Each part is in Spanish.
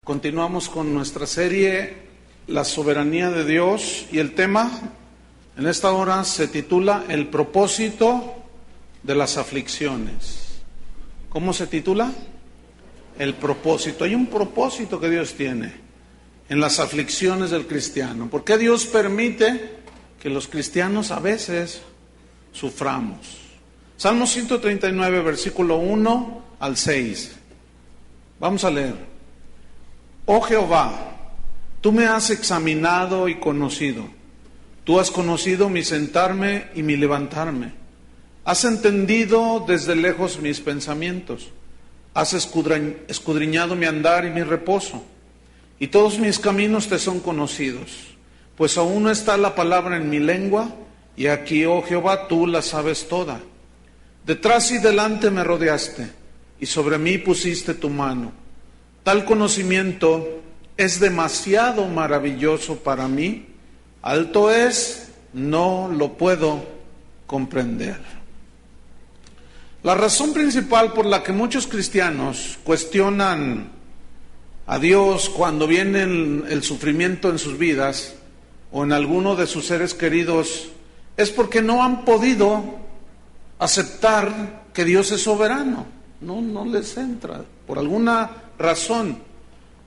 Continuamos con nuestra serie La soberanía de Dios y el tema en esta hora se titula El propósito de las aflicciones. ¿Cómo se titula? El propósito. Hay un propósito que Dios tiene en las aflicciones del cristiano. ¿Por qué Dios permite que los cristianos a veces suframos? Salmo 139, versículo 1 al 6. Vamos a leer. Oh Jehová, tú me has examinado y conocido. Tú has conocido mi sentarme y mi levantarme. Has entendido desde lejos mis pensamientos. Has escudriñado mi andar y mi reposo. Y todos mis caminos te son conocidos. Pues aún no está la palabra en mi lengua, y aquí, oh Jehová, tú la sabes toda. Detrás y delante me rodeaste, y sobre mí pusiste tu mano. Tal conocimiento es demasiado maravilloso para mí. Alto es, no lo puedo comprender. La razón principal por la que muchos cristianos cuestionan a Dios cuando viene el sufrimiento en sus vidas o en alguno de sus seres queridos es porque no han podido aceptar que Dios es soberano. No les entra, por alguna razón.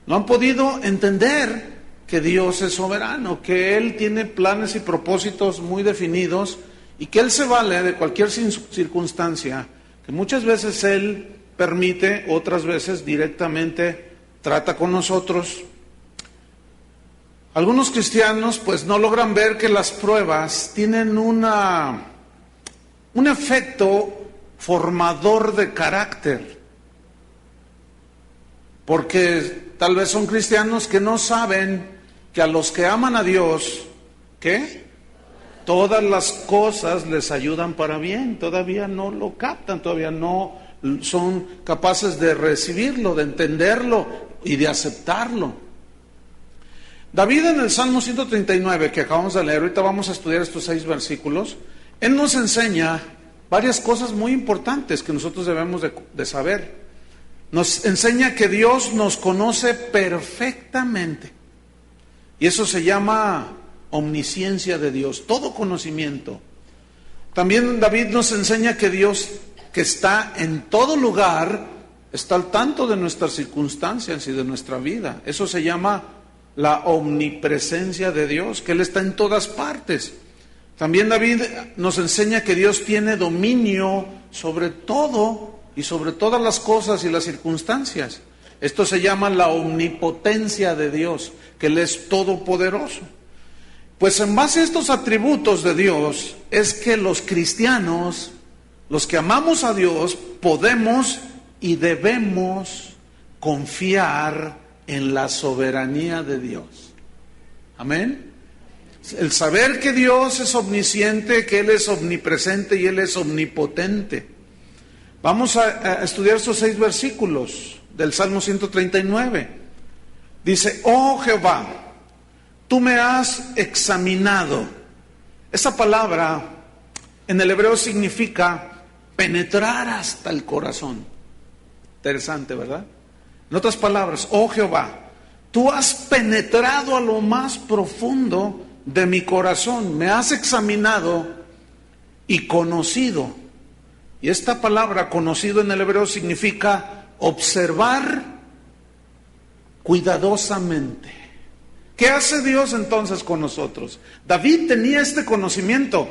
No han podido entender que Dios es soberano, que Él tiene planes y propósitos muy definidos y que Él se vale de cualquier circunstancia, que muchas veces Él permite, otras veces directamente trata con nosotros. Algunos cristianos pues no logran ver que las pruebas tienen un efecto formador de carácter, porque tal vez son cristianos que no saben que a los que aman a Dios, ¿qué? Todas las cosas les ayudan para bien. Todavía no lo captan, todavía no son capaces de recibirlo, de entenderlo y de aceptarlo. David en el Salmo 139 que acabamos de leer, ahorita vamos a estudiar estos 6 versículos, él nos enseña varias cosas muy importantes que nosotros debemos de saber. Nos enseña que Dios nos conoce perfectamente. Y eso se llama omnisciencia de Dios, todo conocimiento. También David nos enseña que Dios, que está en todo lugar, está al tanto de nuestras circunstancias y de nuestra vida. Eso se llama la omnipresencia de Dios, que Él está en todas partes. También David nos enseña que Dios tiene dominio sobre todo y sobre todas las cosas y las circunstancias. Esto se llama la omnipotencia de Dios, que Él es todopoderoso. Pues en base a estos atributos de Dios es que los cristianos, los que amamos a Dios, podemos y debemos confiar en la soberanía de Dios. Amén. El saber que Dios es omnisciente, que Él es omnipresente y Él es omnipotente. Vamos a estudiar estos 6 versículos del Salmo 139. Dice, oh Jehová, tú me has examinado. Esa palabra en el hebreo significa penetrar hasta el corazón. Interesante, ¿verdad? En otras palabras, oh Jehová, tú has penetrado a lo más profundo de mi corazón, me has examinado y conocido. Y esta palabra conocido en el hebreo significa observar cuidadosamente. ¿Qué hace Dios entonces con nosotros? David tenía este conocimiento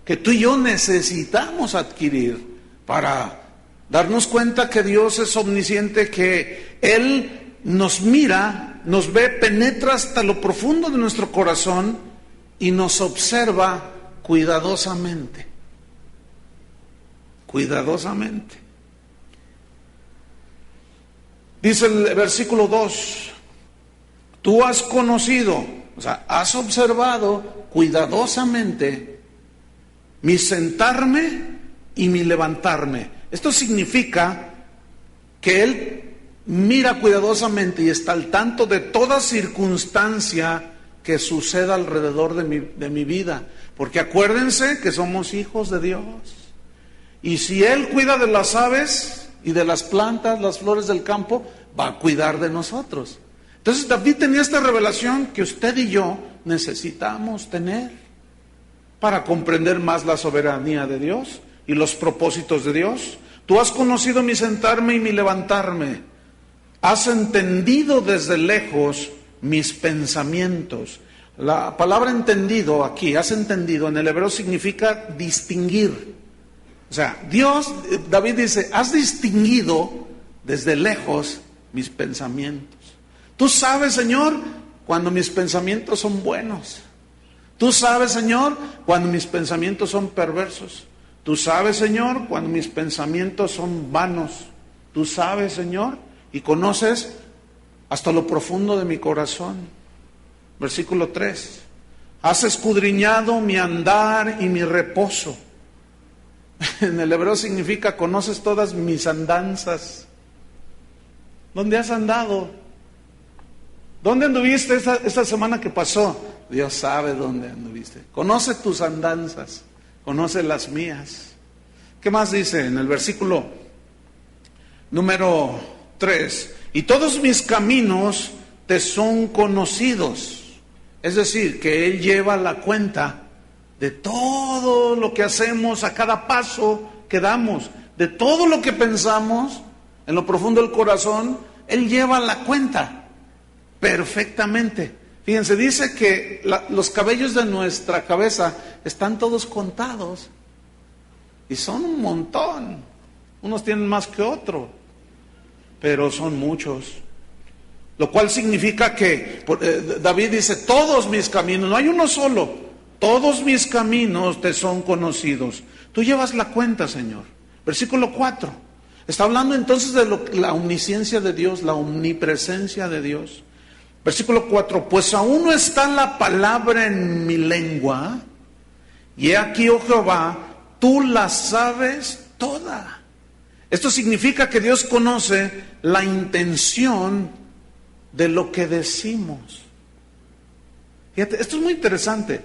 que tú y yo necesitamos adquirir para darnos cuenta que Dios es omnisciente, que Él nos mira, nos ve, penetra hasta lo profundo de nuestro corazón y nos observa cuidadosamente. Cuidadosamente. Dice el versículo 2, tú has conocido, o sea, has observado cuidadosamente mi sentarme y mi levantarme. Esto significa que Él mira cuidadosamente y está al tanto de toda circunstancia que suceda alrededor de mi vida. Porque acuérdense que somos hijos de Dios. Y si Él cuida de las aves y de las plantas, las flores del campo, va a cuidar de nosotros. Entonces David tenía esta revelación que usted y yo necesitamos tener para comprender más la soberanía de Dios y los propósitos de Dios. Tú has conocido mi sentarme y mi levantarme. Has entendido desde lejos mis pensamientos. La palabra entendido aquí, has entendido, en el hebreo significa distinguir. O sea, David dice, has distinguido desde lejos mis pensamientos. Tú sabes, Señor, cuando mis pensamientos son buenos. Tú sabes, Señor, cuando mis pensamientos son perversos. Tú sabes, Señor, cuando mis pensamientos son vanos. Tú sabes, Señor, y conoces hasta lo profundo de mi corazón. Versículo 3. Has escudriñado mi andar y mi reposo. En el hebreo significa, conoces todas mis andanzas. ¿Dónde has andado? ¿Dónde anduviste esta semana que pasó? Dios sabe dónde anduviste. Conoce tus andanzas, conoce las mías. ¿Qué más dice en el versículo número 3? Y todos mis caminos te son conocidos. Es decir, que Él lleva la cuenta de todo lo que hacemos, a cada paso que damos, de todo lo que pensamos en lo profundo del corazón. Él lleva la cuenta perfectamente. Fíjense, dice que los cabellos de nuestra cabeza están todos contados y son un montón. Unos tienen más que otros, pero son muchos. Lo cual significa que David dice, todos mis caminos, no hay uno solo, todos mis caminos te son conocidos. Tú llevas la cuenta, Señor. Versículo 4. Está hablando entonces de la omnisciencia de Dios, la omnipresencia de Dios. Versículo 4, pues aún no está la palabra en mi lengua, y he aquí, oh Jehová, tú la sabes toda. Esto significa que Dios conoce la intención de lo que decimos. Fíjate, esto es muy interesante,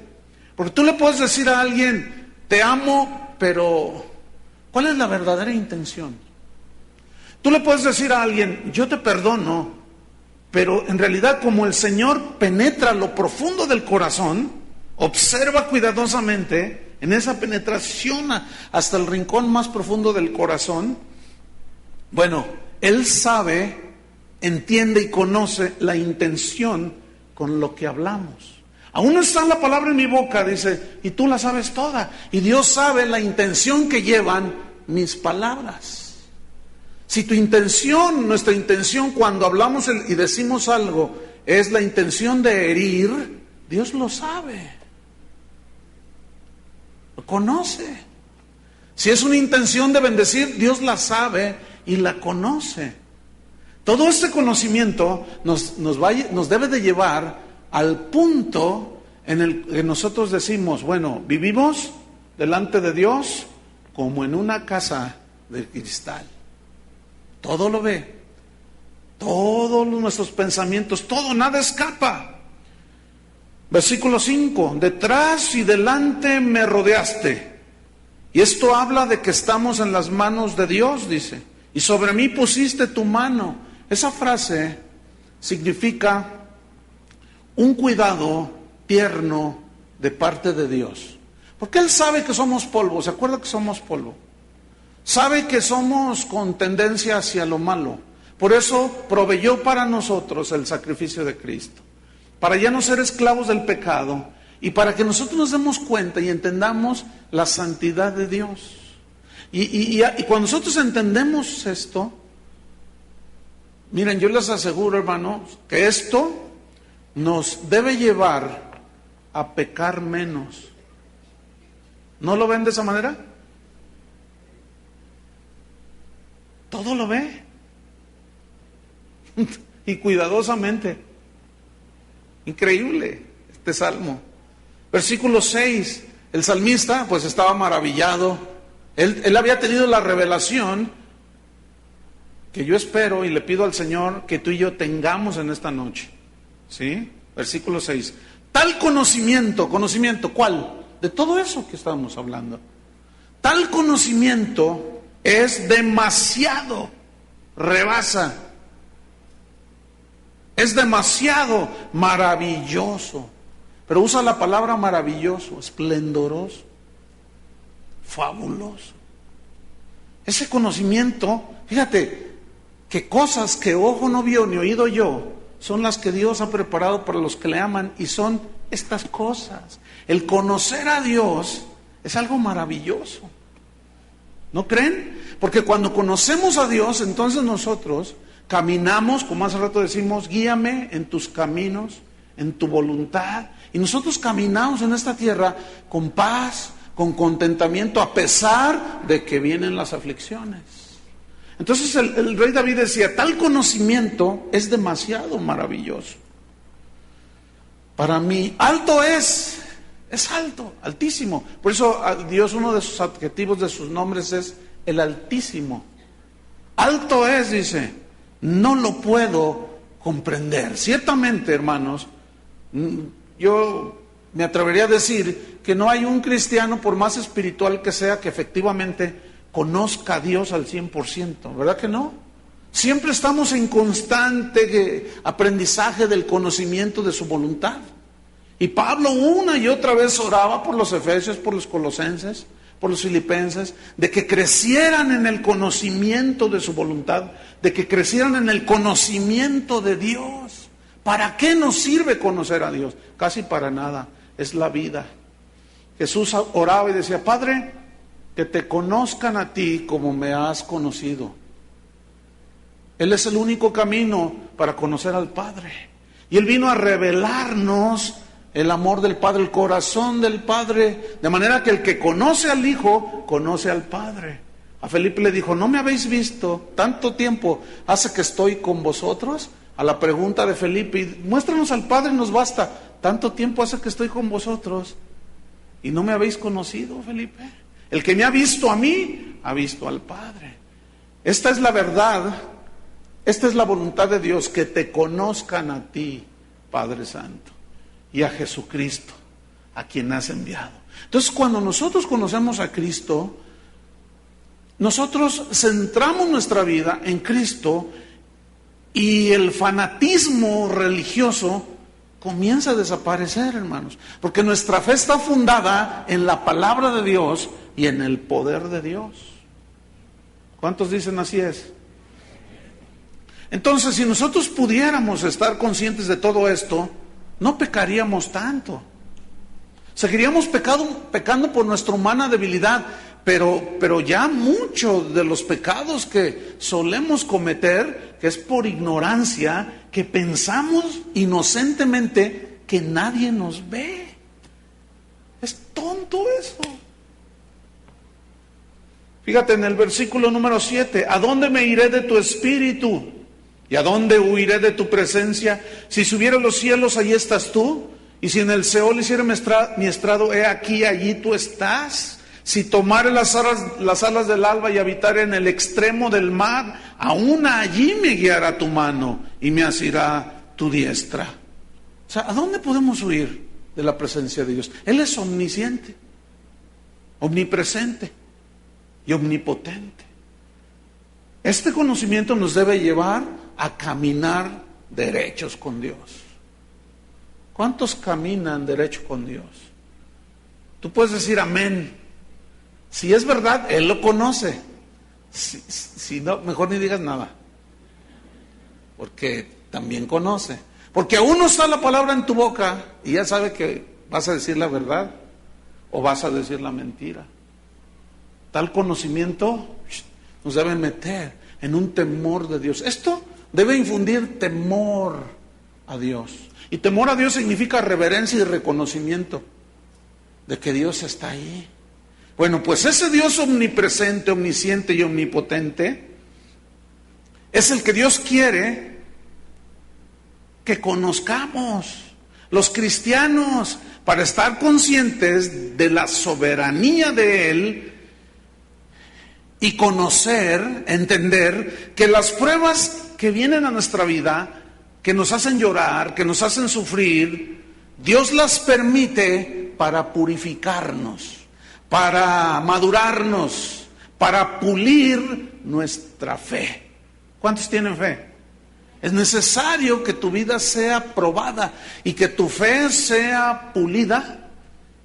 porque tú le puedes decir a alguien, te amo, pero ¿cuál es la verdadera intención? Tú le puedes decir a alguien, yo te perdono, pero en realidad, como el Señor penetra lo profundo del corazón, observa cuidadosamente en esa penetración hasta el rincón más profundo del corazón. Bueno, Él sabe, entiende y conoce la intención con lo que hablamos. Aún no está la palabra en mi boca, dice, y tú la sabes toda. Y Dios sabe la intención que llevan mis palabras. Si tu intención, nuestra intención cuando hablamos y decimos algo es la intención de herir, Dios lo sabe, lo conoce. Si es una intención de bendecir, Dios la sabe y la conoce. Todo este conocimiento nos debe de llevar al punto en el que nosotros decimos, bueno, vivimos delante de Dios como en una casa de cristal. Todo lo ve, todos nuestros pensamientos, todo, nada escapa. Versículo 5, detrás y delante me rodeaste. Y esto habla de que estamos en las manos de Dios, dice. Y sobre mí pusiste tu mano. Esa frase significa un cuidado tierno de parte de Dios. Porque Él sabe que somos polvo, ¿se acuerda que somos polvo? Sabe que somos con tendencia hacia lo malo. Por eso proveyó para nosotros el sacrificio de Cristo. Para ya no ser esclavos del pecado y para que nosotros nos demos cuenta y entendamos la santidad de Dios. Y cuando nosotros entendemos esto, miren, yo les aseguro, hermanos, que esto nos debe llevar a pecar menos. ¿No lo ven de esa manera? Todo lo ve. Y cuidadosamente. Increíble este salmo. Versículo 6. El salmista pues estaba maravillado. Él había tenido la revelación que yo espero y le pido al Señor que tú y yo tengamos en esta noche. ¿Sí? Versículo 6. Tal conocimiento, ¿cuál? De todo eso que estamos hablando. Tal conocimiento es demasiado, rebasa Es demasiado maravilloso. Pero usa la palabra maravilloso, esplendoroso, fabuloso. Ese conocimiento, fíjate, que cosas que ojo no vio ni oído yo, son las que Dios ha preparado para los que le aman, y son estas cosas. El conocer a Dios es algo maravilloso. ¿No creen? Porque cuando conocemos a Dios, entonces nosotros caminamos, como hace rato decimos, guíame en tus caminos, en tu voluntad. Y nosotros caminamos en esta tierra con paz, con contentamiento, a pesar de que vienen las aflicciones. Entonces el rey David decía, tal conocimiento es demasiado maravilloso. Para mí, alto es alto, altísimo. Por eso a Dios, uno de sus adjetivos, de sus nombres, es el Altísimo. Alto es, dice, no lo puedo comprender. Ciertamente, hermanos, yo me atrevería a decir que no hay un cristiano, por más espiritual que sea, que efectivamente conozca a Dios al 100%, ¿verdad que no? Siempre estamos en constante aprendizaje del conocimiento de su voluntad. Y Pablo una y otra vez oraba por los efesios, por los colosenses, por los filipenses, de que crecieran en el conocimiento de su voluntad, de que crecieran en el conocimiento de Dios. ¿Para qué nos sirve conocer a Dios? Casi para nada, es la vida. Jesús oraba y decía, Padre, que te conozcan a ti como me has conocido. Él es el único camino para conocer al Padre. Y Él vino a revelarnos el amor del Padre, el corazón del Padre, de manera que el que conoce al Hijo, conoce al Padre. A Felipe le dijo, ¿no me habéis visto? Tanto tiempo hace que estoy con vosotros. A la pregunta de Felipe, muéstranos al Padre, nos basta. Tanto tiempo hace que estoy con vosotros y no me habéis conocido, Felipe. El que me ha visto a mí, ha visto al Padre. Esta es la verdad, esta es la voluntad de Dios, que te conozcan a ti, Padre Santo, y a Jesucristo, a quien has enviado. Entonces, cuando nosotros conocemos a Cristo, nosotros centramos nuestra vida en Cristo, y el fanatismo religioso comienza a desaparecer, hermanos, porque nuestra fe está fundada en la palabra de Dios y en el poder de Dios. ¿Cuántos dicen así es? Entonces, si nosotros pudiéramos estar conscientes de todo esto, no pecaríamos tanto. Seguiríamos pecando por nuestra humana debilidad, pero ya muchos de los pecados que solemos cometer, que es por ignorancia, que pensamos inocentemente que nadie nos ve. Es tonto eso. Fíjate en el versículo número 7, ¿a dónde me iré de tu espíritu? ¿Y a dónde huiré de tu presencia? Si subiera a los cielos, allí estás tú. Y si en el Seol hiciera mi estrado, he aquí, allí tú estás. Si tomare las alas del alba y habitare en el extremo del mar, aún allí me guiará tu mano y me asirá tu diestra. O sea, ¿a dónde podemos huir de la presencia de Dios? Él es omnisciente, omnipresente y omnipotente. Este conocimiento nos debe llevar a caminar derechos con Dios. ¿Cuántos caminan derecho con Dios? Tú puedes decir amén. Si es verdad, Él lo conoce. Si no, mejor ni digas nada. Porque también conoce. Porque aún no está la palabra en tu boca y ya sabe que vas a decir la verdad o vas a decir la mentira. Tal conocimiento nos debe meter en un temor de Dios. Esto debe infundir temor a Dios. Y temor a Dios significa reverencia y reconocimiento de que Dios está ahí. Bueno, pues ese Dios omnipresente, omnisciente y omnipotente es el que Dios quiere que conozcamos. Los cristianos, para estar conscientes de la soberanía de Él y conocer, entender que las pruebas que vienen a nuestra vida, que nos hacen llorar, que nos hacen sufrir, Dios las permite para purificarnos, para madurarnos, para pulir nuestra fe. ¿Cuántos tienen fe? Es necesario que tu vida sea probada y que tu fe sea pulida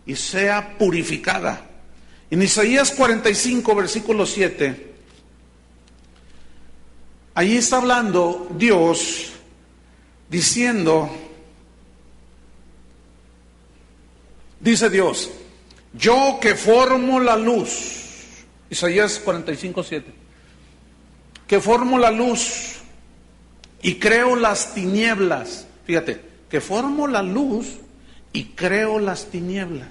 y sea purificada. En Isaías 45, versículo 7, allí está hablando Dios diciendo, dice Dios, yo que formo la luz, Isaías 45, 7, que formo la luz y creo las tinieblas. Fíjate, que formo la luz y creo las tinieblas.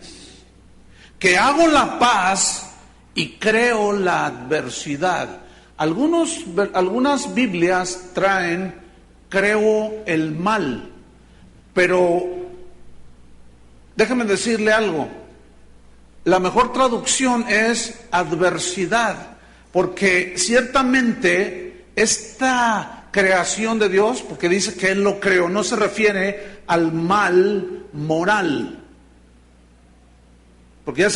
Que hago la paz y creo la adversidad. Algunas Biblias traen creo el mal, pero déjeme decirle algo. La mejor traducción es adversidad, porque ciertamente esta creación de Dios, porque dice que Él lo creó, no se refiere al mal moral. Porque ya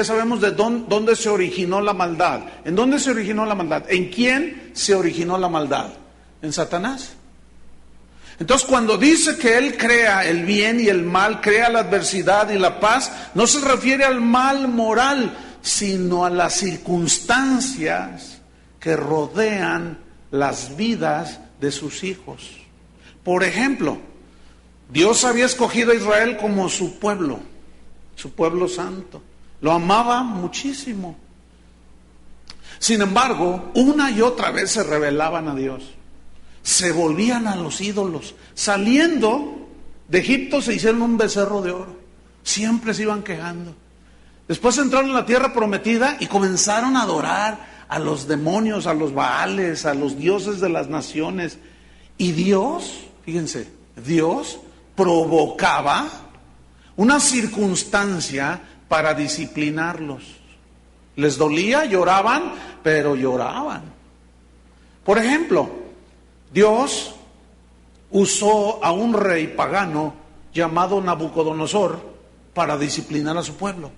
sabemos de dónde se originó la maldad. ¿En dónde se originó la maldad? ¿En quién se originó la maldad? En Satanás. Entonces, cuando dice que Él crea el bien y el mal, crea la adversidad y la paz, no se refiere al mal moral, sino a las circunstancias que rodean las vidas de sus hijos. Por ejemplo, Dios había escogido a Israel como su pueblo santo. Lo amaba muchísimo. Sin embargo, una y otra vez se rebelaban a Dios. Se volvían a los ídolos. Saliendo de Egipto se hicieron un becerro de oro. Siempre se iban quejando. Después entraron en la tierra prometida y comenzaron a adorar a los demonios, a los baales, a los dioses de las naciones. Y Dios, fíjense, Dios provocaba una circunstancia para disciplinarlos. Les dolía, lloraban, pero lloraban. Por ejemplo, Dios usó a un rey pagano llamado Nabucodonosor para disciplinar a su pueblo.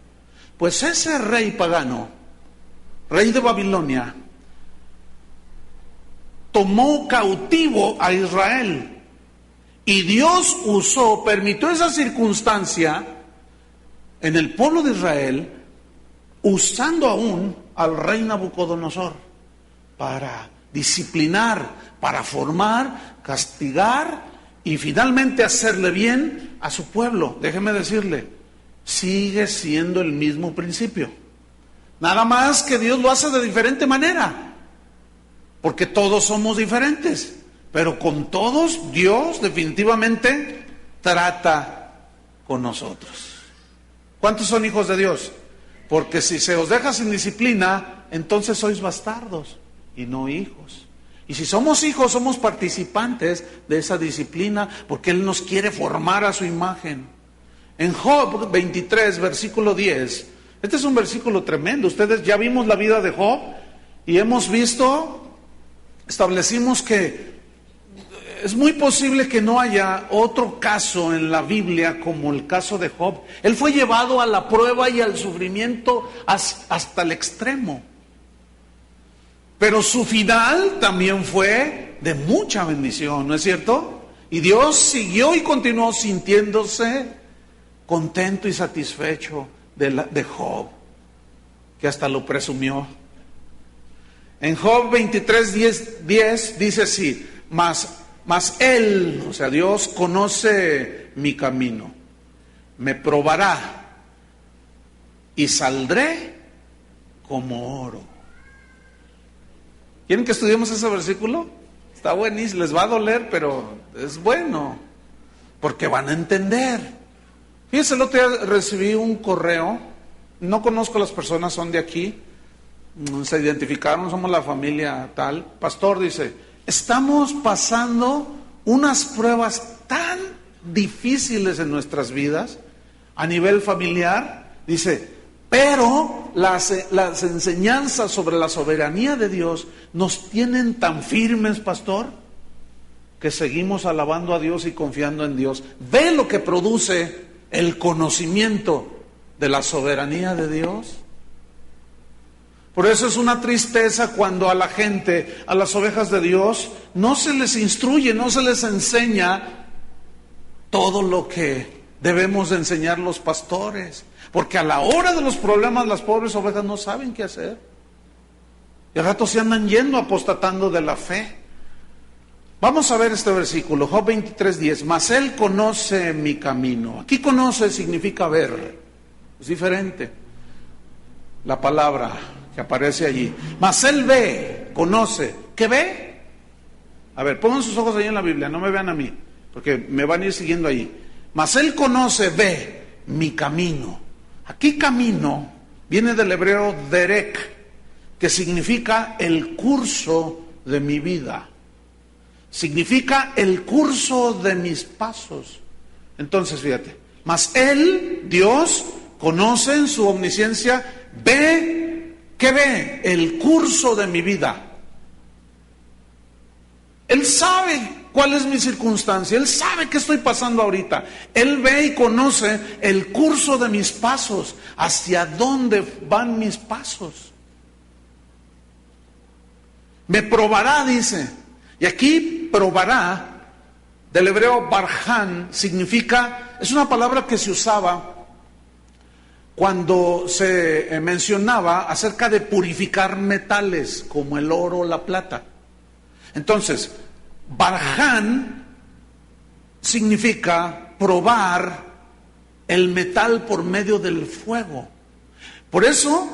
Pues ese rey pagano, rey de Babilonia, tomó cautivo a Israel. Y Dios permitió esa circunstancia en el pueblo de Israel, usando aún al rey Nabucodonosor para disciplinar, para formar, castigar y finalmente hacerle bien a su pueblo. Déjeme decirle, sigue siendo el mismo principio. Nada más que Dios lo hace de diferente manera, porque todos somos diferentes. Pero con todos Dios definitivamente trata con nosotros. ¿Cuántos son hijos de Dios? Porque si se os deja sin disciplina, entonces sois bastardos y no hijos. Y si somos hijos, somos participantes de esa disciplina, porque Él nos quiere formar a su imagen. En Job 23, versículo 10, este es un versículo tremendo. Ustedes ya vimos la vida de Job y establecimos que es muy posible que no haya otro caso en la Biblia como el caso de Job. Él fue llevado a la prueba y al sufrimiento hasta el extremo. Pero su final también fue de mucha bendición, ¿no es cierto? Y Dios siguió y continuó sintiéndose contento y satisfecho de Job, que hasta lo presumió. En Job 23, 10 dice así, Mas Él, o sea, Dios conoce mi camino, me probará y saldré como oro. ¿Quieren que estudiemos ese versículo? Está buenísimo, les va a doler, pero es bueno, porque van a entender. Fíjense, el otro día recibí un correo, no conozco a las personas, son de aquí, se identificaron, somos la familia tal. Pastor, dice, estamos pasando unas pruebas tan difíciles en nuestras vidas, a nivel familiar, dice, pero las enseñanzas sobre la soberanía de Dios nos tienen tan firmes, pastor, que seguimos alabando a Dios y confiando en Dios. ¿Ve lo que produce el conocimiento de la soberanía de Dios? Por eso es una tristeza cuando a la gente, a las ovejas de Dios, no se les instruye, no se les enseña todo lo que debemos de enseñar los pastores. Porque a la hora de los problemas las pobres ovejas no saben qué hacer. Y al rato se andan yendo apostatando de la fe. Vamos a ver este versículo, Job 23:10. Mas él conoce mi camino. Aquí conoce significa ver. Es diferente la palabra que aparece allí. Mas él ve, conoce. ¿Qué ve? A ver, pongan sus ojos ahí en la Biblia, no me vean a mí, porque me van a ir siguiendo ahí. Mas él conoce, ve mi camino. Aquí camino viene del hebreo derek, que significa el curso de mi vida. Significa el curso de mis pasos. Entonces, fíjate, mas él, Dios, conoce en su omnisciencia, ve, ¿qué ve? El curso de mi vida. Él sabe cuál es mi circunstancia, Él sabe qué estoy pasando ahorita. Él ve y conoce el curso de mis pasos, hacia dónde van mis pasos. Me probará, dice. Y aquí probará, del hebreo barjan, significa, es una palabra que se usaba cuando se mencionaba acerca de purificar metales, como el oro o la plata. Entonces, barjan significa probar el metal por medio del fuego. Por eso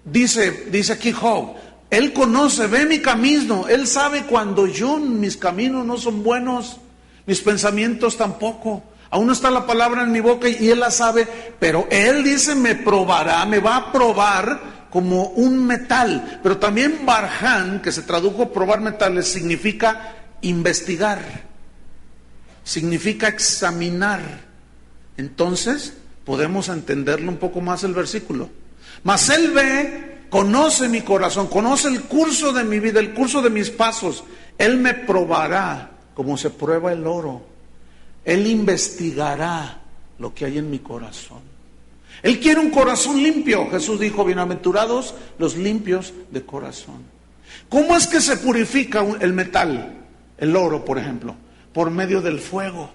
dice aquí Job, él conoce, ve mi camino, él sabe cuando mis caminos no son buenos, mis pensamientos tampoco. Aún no está la palabra en mi boca y él la sabe, pero él dice me probará, me va a probar como un metal. Pero también barjan, que se tradujo probar metales, significa investigar, significa examinar. Entonces podemos entenderlo un poco más el versículo. Mas él ve, conoce mi corazón, conoce el curso de mi vida, el curso de mis pasos. Él me probará como se prueba el oro. Él investigará lo que hay en mi corazón. Él quiere un corazón limpio. Jesús dijo, bienaventurados los limpios de corazón. ¿Cómo es que se purifica el metal? El oro, por ejemplo, por medio del fuego.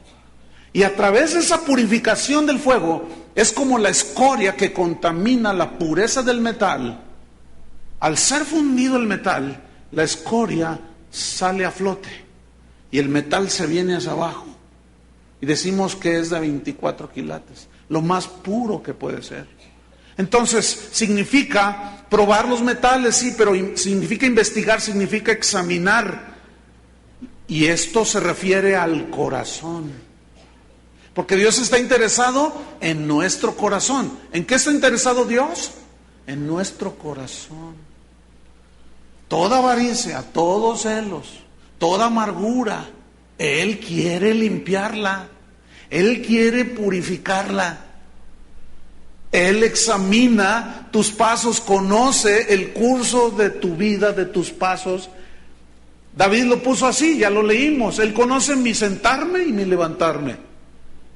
Y a través de esa purificación del fuego, es como la escoria que contamina la pureza del metal. Al ser fundido el metal, la escoria sale a flote y el metal se viene hacia abajo. Y decimos que es de 24 quilates, lo más puro que puede ser. Entonces, significa probar los metales, sí, pero significa investigar, significa examinar. Y esto se refiere al corazón. Porque Dios está interesado en nuestro corazón. ¿En qué está interesado Dios? En nuestro corazón. Toda avaricia, todos celos, toda amargura, Él quiere limpiarla, Él quiere purificarla. Él examina tus pasos, conoce el curso de tu vida, de tus pasos. David lo puso así, ya lo leímos. Él conoce mi sentarme y mi levantarme.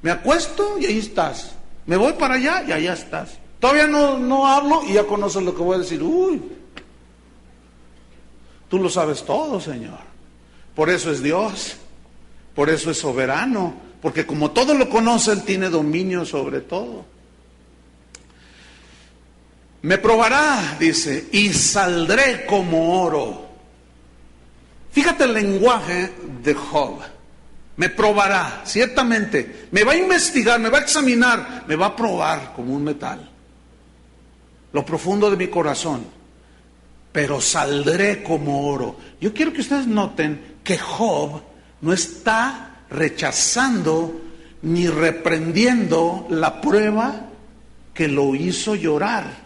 Me acuesto y ahí estás. Me voy para allá y allá estás. Todavía no hablo y ya conoces lo que voy a decir. Uy, tú lo sabes todo, Señor. Por eso es Dios. Por eso es soberano, porque como todo lo conoce, Él tiene dominio sobre todo. Me probará, dice, y saldré como oro. Fíjate el lenguaje de Job. Me probará, ciertamente. Me va a investigar, me va a examinar, me va a probar como un metal. Lo profundo de mi corazón. Pero saldré como oro. Yo quiero que ustedes noten que Job no está rechazando ni reprendiendo la prueba que lo hizo llorar.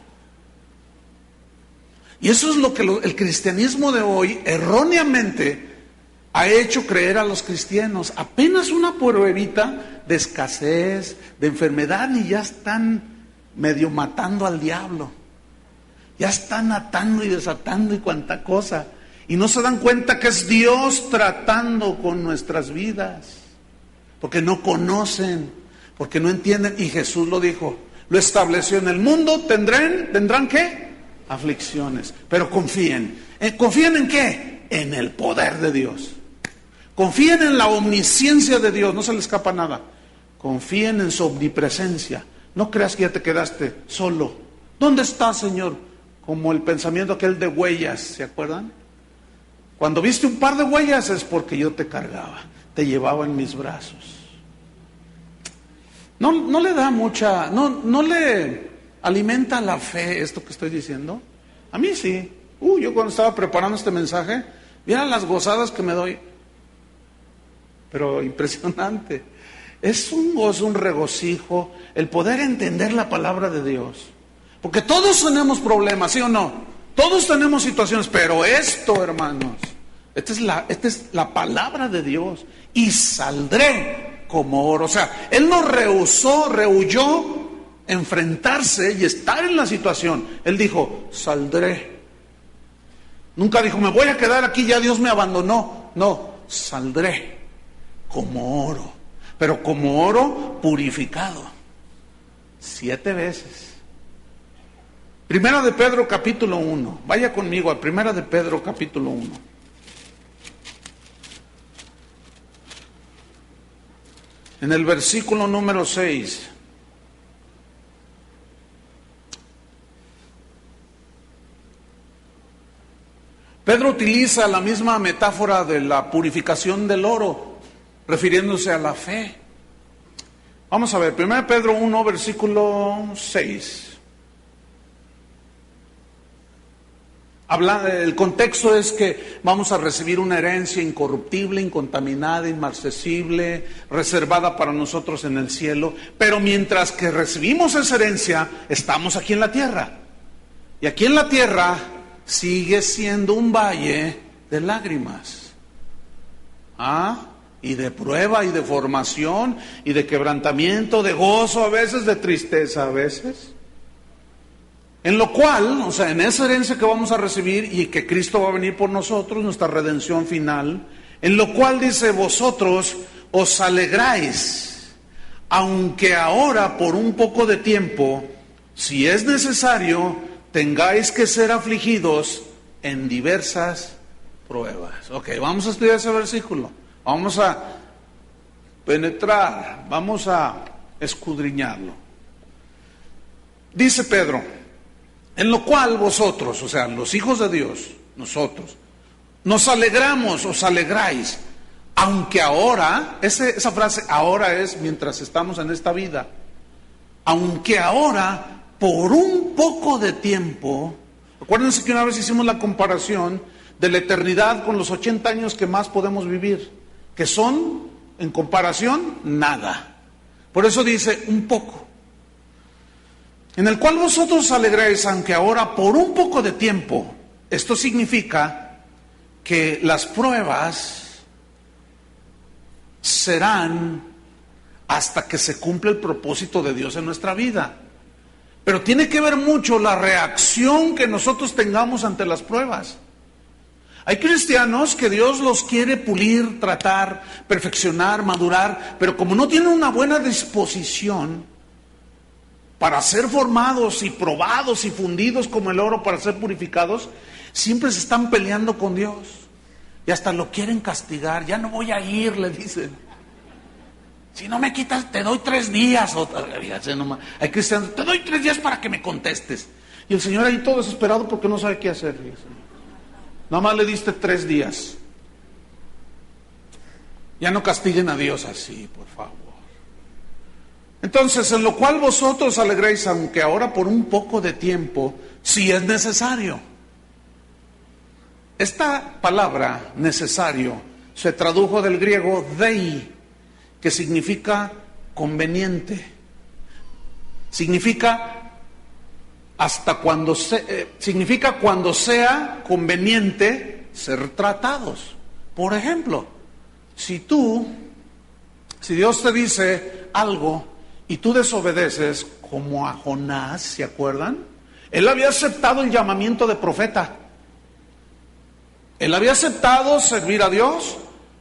Y eso es lo que el cristianismo de hoy erróneamente ha hecho creer a los cristianos. Apenas una pruebita de escasez, de enfermedad, y ya están medio matando al diablo. Ya están atando y desatando y cuanta cosa. Y no se dan cuenta que es Dios tratando con nuestras vidas. Porque no conocen, porque no entienden. Y Jesús lo dijo, lo estableció en el mundo, ¿tendrán qué? aflicciones. Pero confíen. ¿Confíen en qué? En el poder de Dios. Confíen en la omnisciencia de Dios, no se le escapa nada. Confíen en su omnipresencia. No creas que ya te quedaste solo. ¿Dónde está, Señor? Como el pensamiento aquel de huellas, ¿se acuerdan? Cuando viste un par de huellas es porque yo te cargaba, te llevaba en mis brazos. No le da mucha, no le alimenta la fe esto que estoy diciendo. A mí sí. Yo cuando estaba preparando este mensaje, mira las gozadas que me doy. Pero impresionante. Es un gozo, un regocijo, el poder entender la palabra de Dios. Porque todos tenemos problemas, ¿sí o no? Todos tenemos situaciones, pero esto, hermanos, esta es la palabra de Dios. Y saldré como oro. O sea, Él no rehuyó enfrentarse y estar en la situación. Él dijo, saldré. Nunca dijo, me voy a quedar aquí, ya Dios me abandonó. No, saldré como oro, pero como oro purificado 7 veces. Primera de Pedro capítulo 1. Vaya conmigo a Primera de Pedro capítulo 1. En el versículo número 6. Pedro utiliza la misma metáfora de la purificación del oro, refiriéndose a la fe. Vamos a ver, 1 Pedro 1, versículo 6. El contexto es que vamos a recibir una herencia incorruptible, incontaminada, inmarcesible, reservada para nosotros en el cielo. Pero mientras que recibimos esa herencia, estamos aquí en la tierra. Y aquí en la tierra sigue siendo un valle de lágrimas. Y de prueba, y de formación, y de quebrantamiento, de gozo a veces, de tristeza a veces. En lo cual, o sea, en esa herencia que vamos a recibir y que Cristo va a venir por nosotros, nuestra redención final, en lo cual dice, vosotros os alegráis, aunque ahora por un poco de tiempo, si es necesario, tengáis que ser afligidos en diversas pruebas. Ok, vamos a estudiar ese versículo, vamos a penetrar, vamos a escudriñarlo. Dice Pedro, en lo cual vosotros, o sea, los hijos de Dios, nosotros, nos alegramos, os alegráis, aunque ahora, esa frase ahora es mientras estamos en esta vida, aunque ahora, por un poco de tiempo, acuérdense que una vez hicimos la comparación de la eternidad con los 80 años que más podemos vivir, que son, en comparación, nada. Por eso dice un poco. En el cual vosotros os alegráis, aunque ahora por un poco de tiempo. Esto significa que las pruebas serán hasta que se cumpla el propósito de Dios en nuestra vida. Pero tiene que ver mucho la reacción que nosotros tengamos ante las pruebas. Hay cristianos que Dios los quiere pulir, tratar, perfeccionar, madurar, pero como no tienen una buena disposición para ser formados y probados y fundidos como el oro para ser purificados, siempre se están peleando con Dios y hasta lo quieren castigar. Ya no voy a ir, le dicen. Si no me quitas, te doy 3 días. Hay cristianos, te doy 3 días para que me contestes. Y el Señor ahí todo desesperado porque no sabe qué hacer. Nada más le diste 3 días. Ya no castiguen a Dios así, por favor. Entonces, en lo cual vosotros alegréis, aunque ahora por un poco de tiempo, si es necesario. Esta palabra, necesario, se tradujo del griego dei, que significa conveniente. Significa significa cuando sea conveniente ser tratados. Por ejemplo, si Dios te dice algo y tú desobedeces, como a Jonás, ¿se acuerdan? Él había aceptado el llamamiento de profeta. Él había aceptado servir a Dios.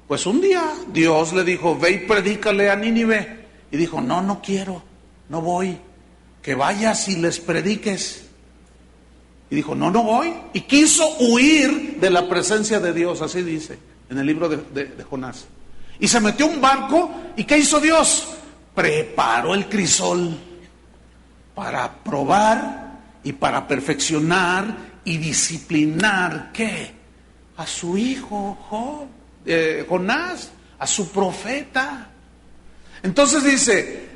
Pues un día Dios le dijo, ve y predícale a Nínive. Y dijo, no quiero, no voy. Que vayas y les prediques. Y dijo, no voy. Y quiso huir de la presencia de Dios, así dice en el libro de Jonás. Y se metió a un barco, ¿y qué hizo Dios? Preparó el crisol para probar y para perfeccionar y disciplinar, ¿qué? A su hijo Jonás, a su profeta. Entonces dice,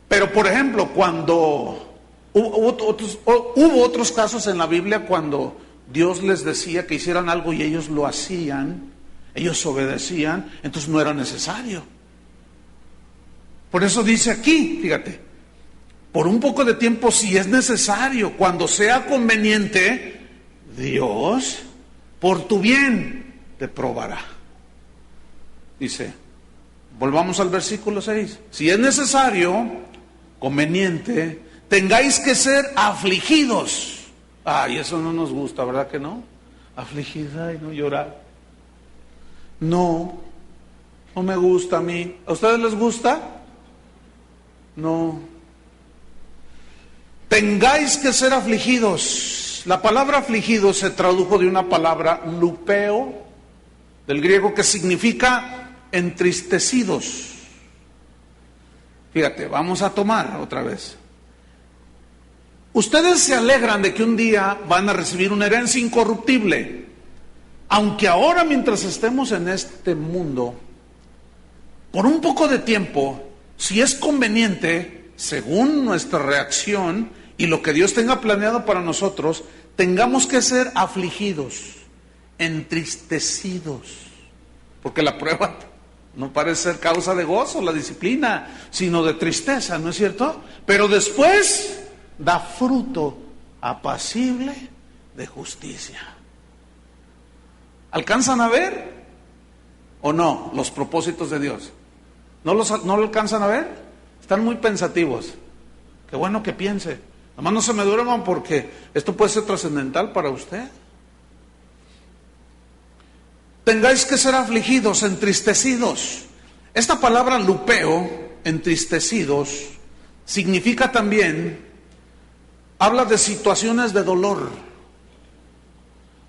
pero por ejemplo, cuando hubo otros casos en la Biblia cuando Dios les decía que hicieran algo y ellos lo hacían, ellos obedecían, entonces no era necesario. Por eso dice aquí, fíjate, por un poco de tiempo si es necesario, cuando sea conveniente, Dios, por tu bien, te probará. Dice, volvamos al versículo 6. Si es necesario, conveniente, tengáis que ser afligidos. Ay, eso no nos gusta, ¿verdad que no? Afligida y no llorar. No me gusta a mí. ¿A ustedes les gusta? No. Tengáis que ser afligidos. La palabra afligido se tradujo de una palabra lupeo, del griego, que significa entristecidos. Fíjate, vamos a tomar otra vez. Ustedes se alegran de que un día van a recibir una herencia incorruptible, aunque ahora mientras estemos en este mundo, por un poco de tiempo, si es conveniente, según nuestra reacción y lo que Dios tenga planeado para nosotros, tengamos que ser afligidos, entristecidos, porque la prueba no parece ser causa de gozo, la disciplina, sino de tristeza, ¿no es cierto? Pero después da fruto apacible de justicia. ¿Alcanzan a ver o no los propósitos de Dios? ¿No lo alcanzan a ver? Están muy pensativos. Qué bueno que piense. Además no se me duerman porque esto puede ser trascendental para usted. Tengáis que ser afligidos, entristecidos. Esta palabra lupeo, entristecidos, significa también, habla de situaciones de dolor,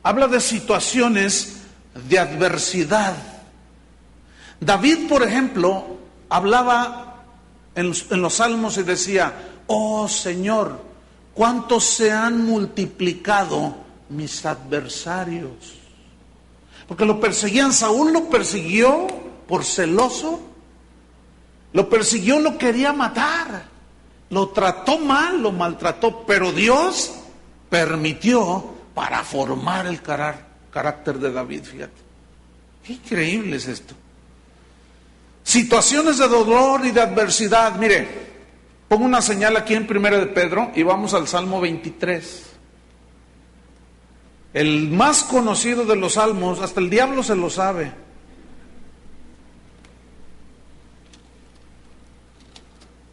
habla de situaciones de adversidad. David, por ejemplo, hablaba en los Salmos y decía, oh Señor, cuánto se han multiplicado mis adversarios. Porque lo perseguían, Saúl lo persiguió por celoso, lo persiguió, lo quería matar, lo trató mal, lo maltrató, pero Dios permitió para formar el carácter de David, fíjate. Qué increíble es esto. Situaciones de dolor y de adversidad. Mire, pongo una señal aquí en 1 de Pedro y vamos al Salmo 23. El más conocido de los salmos, hasta el diablo se lo sabe.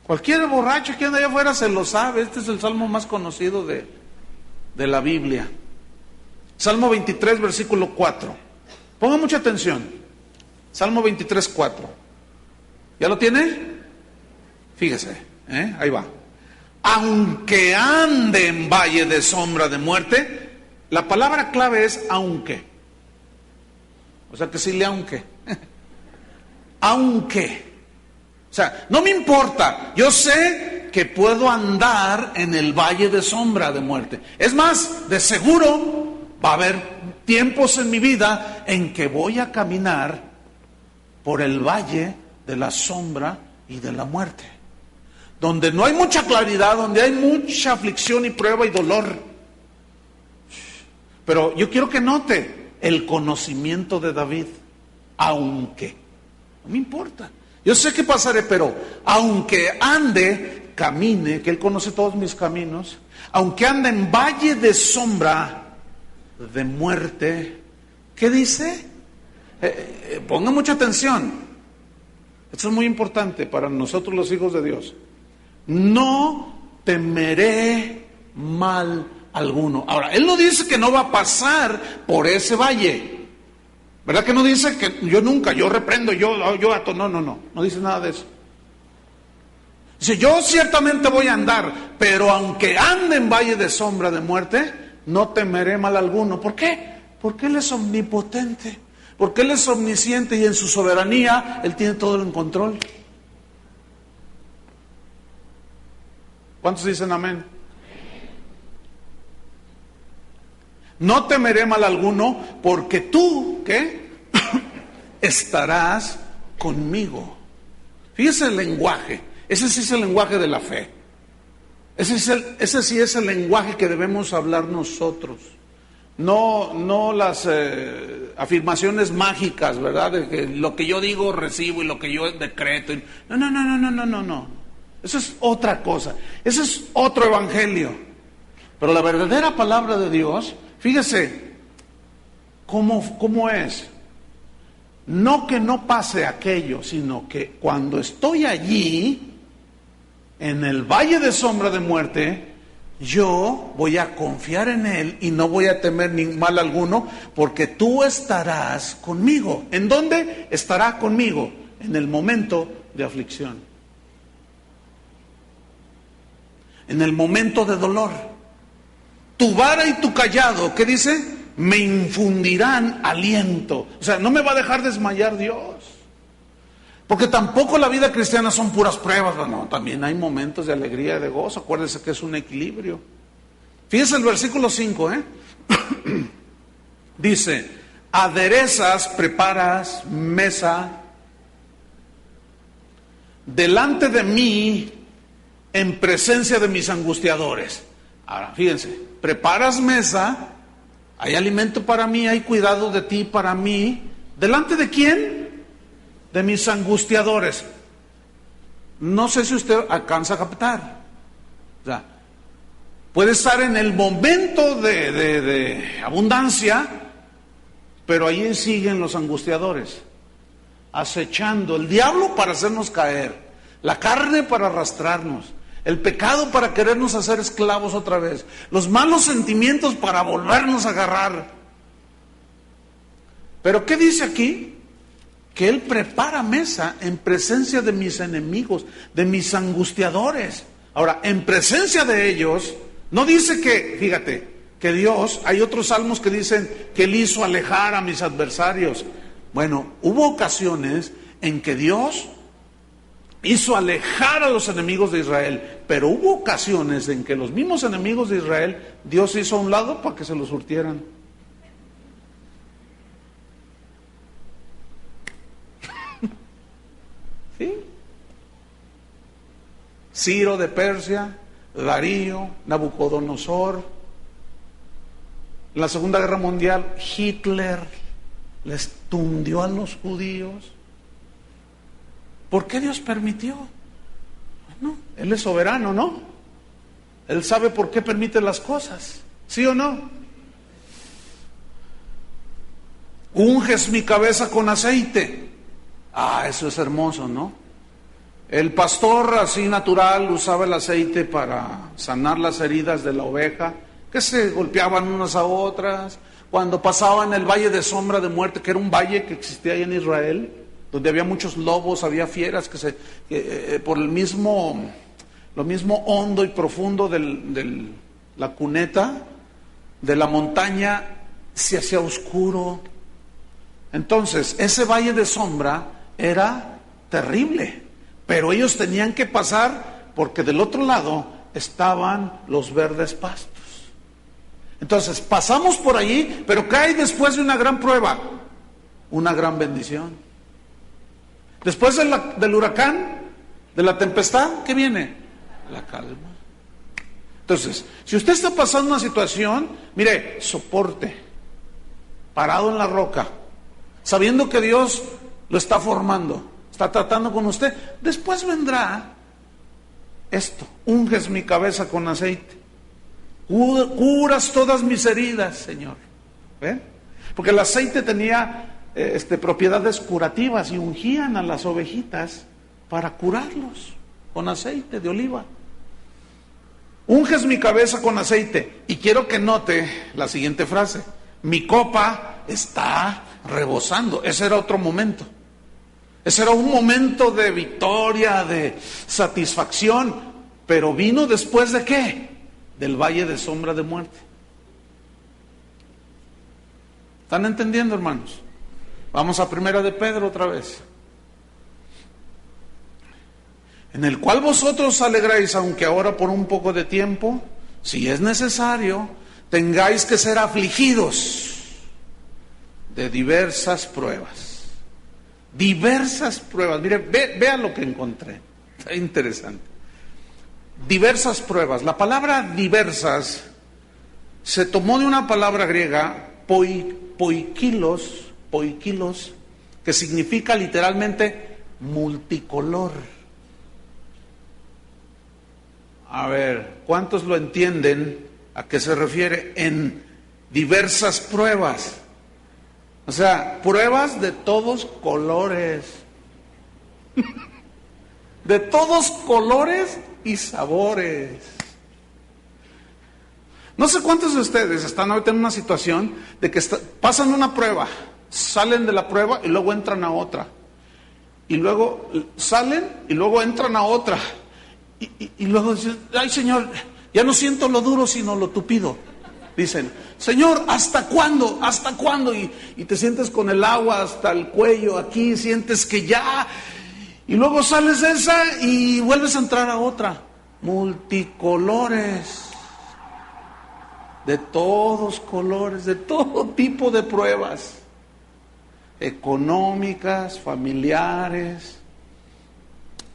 Cualquier borracho que anda allá afuera se lo sabe. Este es el salmo más conocido de la Biblia. Salmo 23, versículo 4. Ponga mucha atención. Salmo 23, 4. ¿Ya lo tiene? Fíjese, ahí va. Aunque ande en valle de sombra de muerte. La palabra clave es aunque. O sea que sí le aunque. Aunque. O sea, no me importa. Yo sé que puedo andar en el valle de sombra de muerte. Es más, de seguro va a haber tiempos en mi vida en que voy a caminar por el valle de la sombra y de la muerte. Donde no hay mucha claridad, donde hay mucha aflicción y prueba y dolor. Pero yo quiero que note el conocimiento de David, aunque, no me importa, yo sé que pasaré, pero aunque ande, camine, que Él conoce todos mis caminos, aunque ande en valle de sombra de muerte, ¿qué dice? Ponga mucha atención, esto es muy importante para nosotros los hijos de Dios. No temeré mal alguno. Ahora, Él no dice que no va a pasar por ese valle, ¿verdad que no dice que yo reprendo, yo ato? No dice nada de eso. Dice, yo ciertamente voy a andar, pero aunque ande en valle de sombra de muerte, no temeré mal alguno. ¿Por qué? Porque Él es omnipotente, porque Él es omnisciente y en su soberanía Él tiene todo en control. ¿Cuántos dicen amén? No temeré mal alguno, porque tú, ¿qué? Estarás conmigo. Fíjese el lenguaje. Ese sí es el lenguaje de la fe. Ese sí es el lenguaje que debemos hablar nosotros. No las afirmaciones mágicas, ¿verdad? De que lo que yo digo recibo y lo que yo decreto. No. Eso es otra cosa. Ese es otro evangelio. Pero la verdadera palabra de Dios, fíjese cómo es. No que no pase aquello, sino que cuando estoy allí, en el valle de sombra de muerte, yo voy a confiar en Él y no voy a temer ni mal alguno, porque tú estarás conmigo. ¿En dónde estará conmigo? En el momento de aflicción. En el momento de dolor. Tu vara y tu callado, ¿qué dice? Me infundirán aliento. O sea, no me va a dejar desmayar Dios. Porque tampoco la vida cristiana son puras pruebas. No, también hay momentos de alegría y de gozo. Acuérdense que es un equilibrio. Fíjense el versículo 5, Dice, aderezas, preparas mesa delante de mí en presencia de mis angustiadores. Ahora, fíjense, preparas mesa, hay alimento para mí, hay cuidado de ti para mí. ¿Delante de quién? De mis angustiadores. No sé si usted alcanza a captar. O sea, puede estar en el momento de abundancia, pero allí siguen los angustiadores, acechando el diablo para hacernos caer, la carne para arrastrarnos, el pecado para querernos hacer esclavos otra vez, los malos sentimientos para volvernos a agarrar. Pero ¿qué dice aquí? Que Él prepara mesa en presencia de mis enemigos, de mis angustiadores. Ahora, en presencia de ellos, no dice que, fíjate, que Dios, hay otros salmos que dicen que Él hizo alejar a mis adversarios. Bueno, hubo ocasiones en que Dios hizo alejar a los enemigos de Israel, pero hubo ocasiones en que los mismos enemigos de Israel, Dios hizo a un lado para que se los surtieran. ¿Sí? Ciro de Persia, Darío, Nabucodonosor. En la Segunda Guerra Mundial, Hitler les tundió a los judíos. ¿Por qué Dios permitió? Bueno, Él es soberano, ¿no? Él sabe por qué permite las cosas, ¿sí o no? Unges mi cabeza con aceite. Eso es hermoso, ¿no? El pastor así natural usaba el aceite para sanar las heridas de la oveja, que se golpeaban unas a otras. Cuando pasaban el valle de sombra de muerte, que era un valle que existía ahí en Israel, donde había muchos lobos, había fieras que por lo mismo hondo y profundo de la cuneta, de la montaña, se hacía oscuro. Entonces, ese valle de sombra era terrible, pero ellos tenían que pasar porque del otro lado estaban los verdes pastos. Entonces, pasamos por allí, pero ¿qué hay después de una gran prueba? Una gran bendición. Después del huracán, de la tempestad, ¿qué viene? La calma. Entonces, si usted está pasando una situación, mire, soporte, parado en la roca, sabiendo que Dios lo está formando, está tratando con usted. Después vendrá esto: unges mi cabeza con aceite, curas todas mis heridas, Señor. ¿Ven? Porque el aceite tenía propiedades curativas y ungían a las ovejitas para curarlos con aceite de oliva. Unges mi cabeza con aceite. Y quiero que note la siguiente frase: mi copa está rebosando. Ese era otro momento. Ese era un momento de victoria, de satisfacción. Pero vino después de ¿qué? Del valle de sombra de muerte. ¿Están entendiendo, hermanos? Vamos a Primera de Pedro otra vez. En el cual vosotros os alegráis, aunque ahora por un poco de tiempo, si es necesario, tengáis que ser afligidos de diversas pruebas. Diversas pruebas. Mire, vea lo que encontré. Está interesante. Diversas pruebas. La palabra diversas se tomó de una palabra griega, poikilos, que significa literalmente multicolor. A ver, ¿cuántos lo entienden a qué se refiere en diversas pruebas? O sea, pruebas de todos colores. De todos colores y sabores. No sé cuántos de ustedes están ahorita en una situación de que pasan una prueba, salen de la prueba y luego entran a otra. Y luego salen y luego entran a otra. Y luego dicen, ay Señor, ya no siento lo duro sino lo tupido. Dicen, Señor, ¿hasta cuándo? ¿Hasta cuándo? Y te sientes con el agua hasta el cuello aquí, sientes que ya. Y luego sales de esa y vuelves a entrar a otra. Multicolores. De todos colores, de todo tipo de pruebas. Económicas, familiares,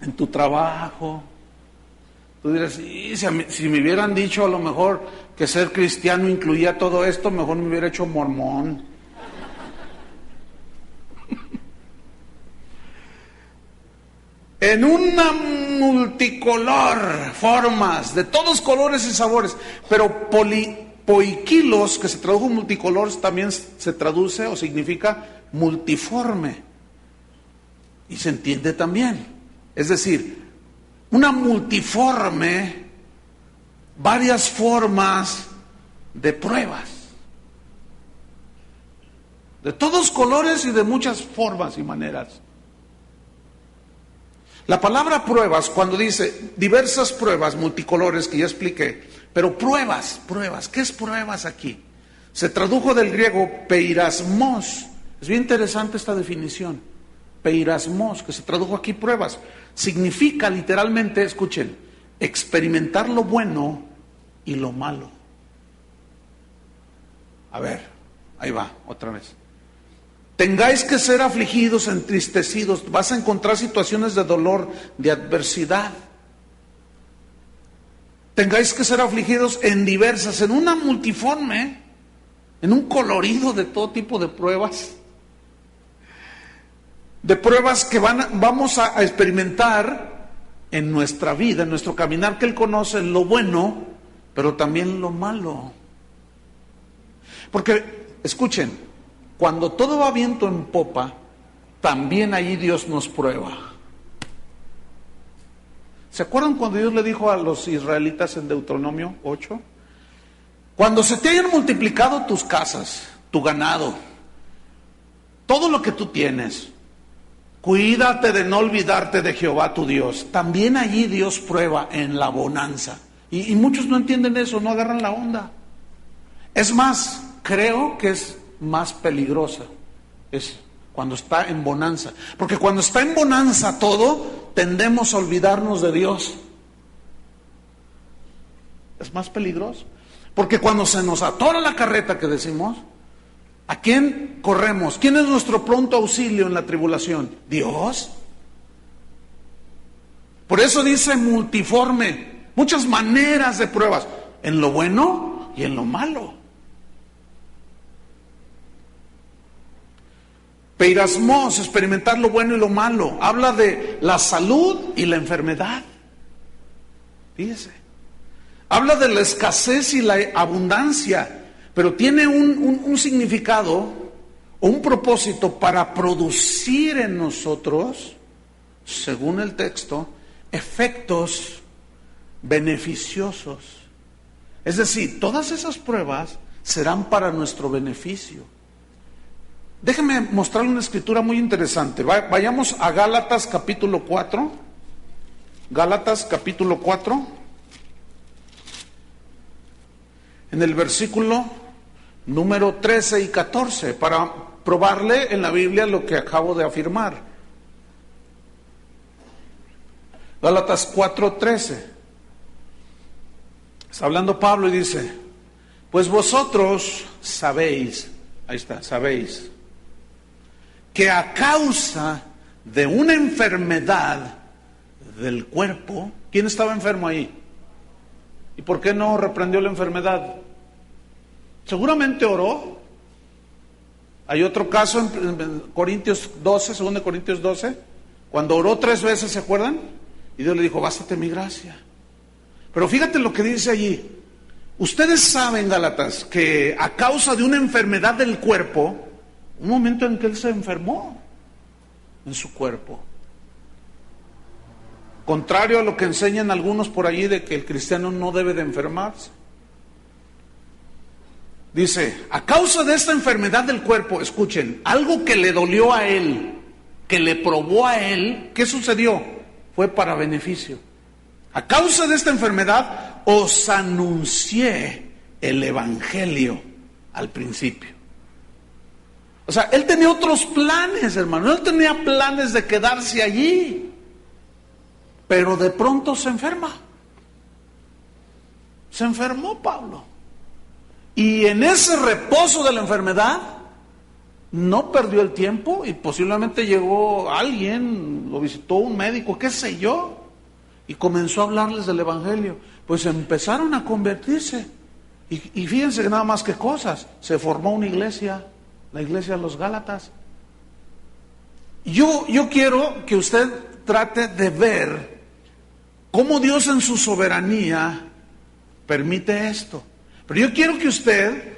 en tu trabajo. Tú dirás, si me hubieran dicho a lo mejor que ser cristiano incluía todo esto, mejor me hubiera hecho mormón. En una multicolor, formas, de todos colores y sabores, pero poikilos, que se tradujo multicolor, también se traduce o significa multiforme. Y se entiende también. Es decir, una multiforme, varias formas de pruebas. De todos colores y de muchas formas y maneras. La palabra pruebas, cuando dice diversas pruebas multicolores, que ya expliqué, pero pruebas, ¿qué es pruebas aquí? Se tradujo del griego peirasmos. Es bien interesante esta definición. Peirasmos, que se tradujo aquí pruebas. Significa literalmente, escuchen, experimentar lo bueno y lo malo. A ver, ahí va, otra vez. Tengáis que ser afligidos, entristecidos. Vas a encontrar situaciones de dolor, de adversidad. Tengáis que ser afligidos en diversas, en una multiforme, en un colorido de todo tipo de pruebas. De pruebas que vamos a experimentar en nuestra vida, en nuestro caminar, que Él conoce lo bueno, pero también lo malo. Porque, escuchen, cuando todo va viento en popa, también allí Dios nos prueba. ¿Se acuerdan cuando Dios le dijo a los israelitas en Deuteronomio 8? Cuando se te hayan multiplicado tus casas, tu ganado, todo lo que tú tienes, cuídate de no olvidarte de Jehová tu Dios. También allí Dios prueba en la bonanza. Y muchos no entienden eso, no agarran la onda. Es más, creo que es más peligrosa. Es cuando está en bonanza. Porque cuando está en bonanza todo, tendemos a olvidarnos de Dios. Es más peligroso. Porque cuando se nos atora la carreta, que decimos, ¿a quién corremos? ¿Quién es nuestro pronto auxilio en la tribulación? Dios. Por eso dice multiforme, muchas maneras de pruebas, en lo bueno y en lo malo. Peirasmos, experimentar lo bueno y lo malo. Habla de la salud y la enfermedad. Fíjese. Habla de la escasez y la abundancia, pero tiene un significado o un propósito para producir en nosotros, según el texto, efectos beneficiosos. Es decir, todas esas pruebas serán para nuestro beneficio. Déjenme mostrarle una escritura muy interesante. Vayamos a Gálatas capítulo 4. Gálatas capítulo 4. En el versículo número 13 y 14, para probarle en la Biblia lo que acabo de afirmar. Gálatas 4:13. Está hablando Pablo y dice: pues vosotros sabéis, ahí está, sabéis, que a causa de una enfermedad del cuerpo, ¿quién estaba enfermo ahí? ¿Y por qué no reprendió la enfermedad? Seguramente oró. Hay otro caso en Corintios 12, 2 Corintios 12, cuando oró 3 veces, ¿se acuerdan? Y Dios le dijo: bástate mi gracia. Pero fíjate lo que dice allí. Ustedes saben, Gálatas, que a causa de una enfermedad del cuerpo, un momento en que él se enfermó en su cuerpo. Contrario a lo que enseñan algunos por allí de que el cristiano no debe de enfermarse. Dice, a causa de esta enfermedad del cuerpo, escuchen, algo que le dolió a él, que le probó a él, ¿qué sucedió? Fue para beneficio. A causa de esta enfermedad os anuncié el evangelio al principio. O sea, él tenía otros planes, hermano. Él tenía planes de quedarse allí. Pero de pronto se enferma. Se enfermó Pablo. Y en ese reposo de la enfermedad, no perdió el tiempo y posiblemente llegó alguien, lo visitó un médico, qué sé yo, y comenzó a hablarles del evangelio. Pues empezaron a convertirse. Y fíjense nada más que cosas. Se formó una iglesia, la iglesia de los Gálatas. Yo quiero que usted trate de ver cómo Dios en su soberanía permite esto. Pero yo quiero que usted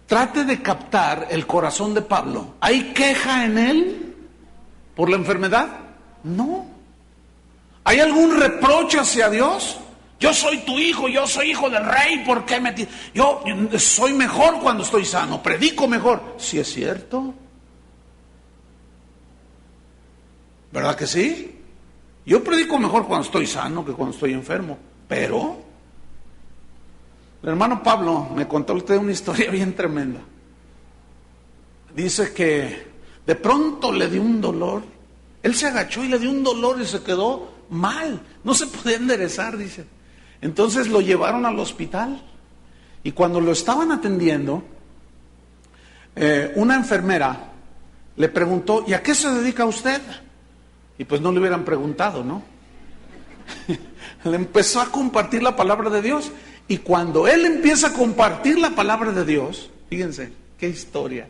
trate de captar el corazón de Pablo. ¿Hay queja en él por la enfermedad? No. ¿Hay algún reproche hacia Dios? Yo soy tu hijo, yo soy hijo del rey, ¿por qué yo soy mejor cuando estoy sano, predico mejor? Sí, es cierto. ¿Verdad que sí? Yo predico mejor cuando estoy sano que cuando estoy enfermo. Pero el hermano Pablo me contó usted una historia bien tremenda. Dice que de pronto le dio un dolor. Él se agachó y le dio un dolor y se quedó mal. No se podía enderezar, dice. Entonces lo llevaron al hospital. Y cuando lo estaban atendiendo, una enfermera le preguntó: ¿y a qué se dedica usted? Y pues no le hubieran preguntado, ¿no? Le empezó a compartir la palabra de Dios. Y cuando él empieza a compartir la palabra de Dios, fíjense, qué historia.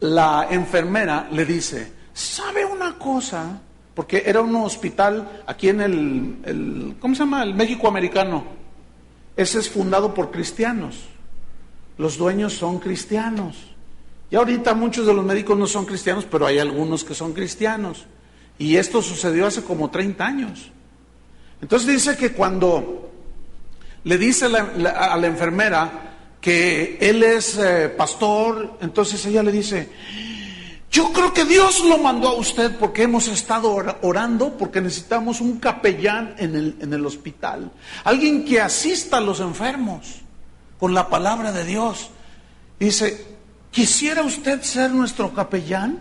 La enfermera le dice: ¿sabe una cosa? Porque era un hospital aquí en el ¿cómo se llama? El México americano. Ese es fundado por cristianos. Los dueños son cristianos. Y ahorita muchos de los médicos no son cristianos, pero hay algunos que son cristianos. Y esto sucedió hace como 30 años. Entonces dice que cuando le dice a la enfermera que él es pastor, entonces ella le dice: yo creo que Dios lo mandó a usted porque hemos estado orando porque necesitamos un capellán en el hospital. Alguien que asista a los enfermos con la palabra de Dios. Dice: ¿quisiera usted ser nuestro capellán?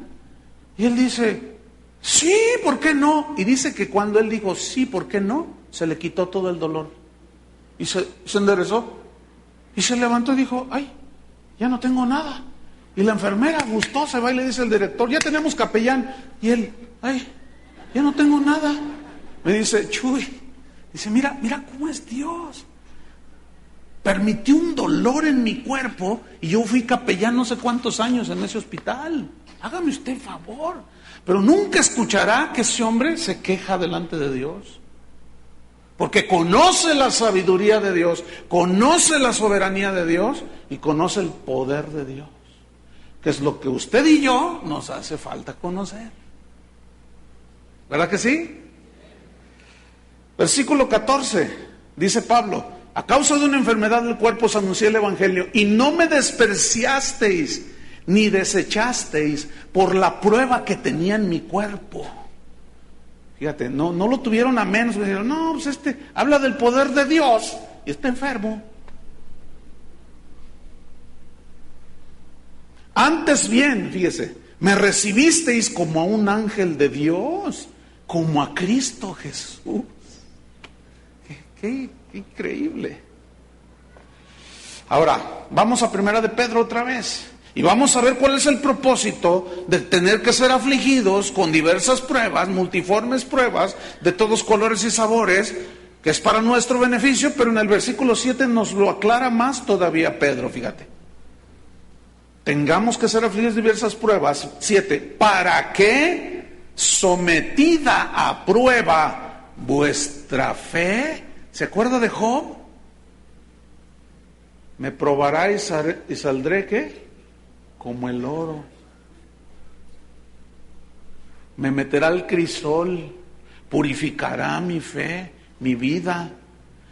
Y él dice: sí, ¿por qué no? Y dice que cuando él dijo sí, ¿por qué no?, se le quitó todo el dolor. Y se enderezó. Y se levantó y dijo: ay, ya no tengo nada. Y la enfermera gustosa va y le dice al director: ya tenemos capellán. Y él: ay, ya no tengo nada. Me dice: Chuy, dice, mira cómo es Dios. Permitió un dolor en mi cuerpo y yo fui capellán no sé cuántos años en ese hospital. Hágame usted favor. Pero nunca escuchará que ese hombre se queja delante de Dios. Porque conoce la sabiduría de Dios, conoce la soberanía de Dios y conoce el poder de Dios. Que es lo que usted y yo nos hace falta conocer. ¿Verdad que sí? Versículo 14, dice Pablo: a causa de una enfermedad del cuerpo os anuncié el evangelio y no me despreciasteis ni desechasteis por la prueba que tenía en mi cuerpo. Fíjate, no lo tuvieron a menos. Dijeron: no, pues habla del poder de Dios y está enfermo. Antes bien, fíjese, me recibisteis como a un ángel de Dios, como a Cristo Jesús. Qué increíble. Ahora, vamos a Primera de Pedro otra vez. Y vamos a ver cuál es el propósito de tener que ser afligidos con diversas pruebas, multiformes pruebas, de todos colores y sabores, que es para nuestro beneficio, pero en el versículo 7 nos lo aclara más todavía Pedro, fíjate. Tengamos que ser afligidos de diversas pruebas, 7, para que, sometida a prueba vuestra fe, ¿se acuerda de Job? Me probará y saldré, ¿qué? Como el oro. Me meterá al crisol, purificará mi fe, mi vida.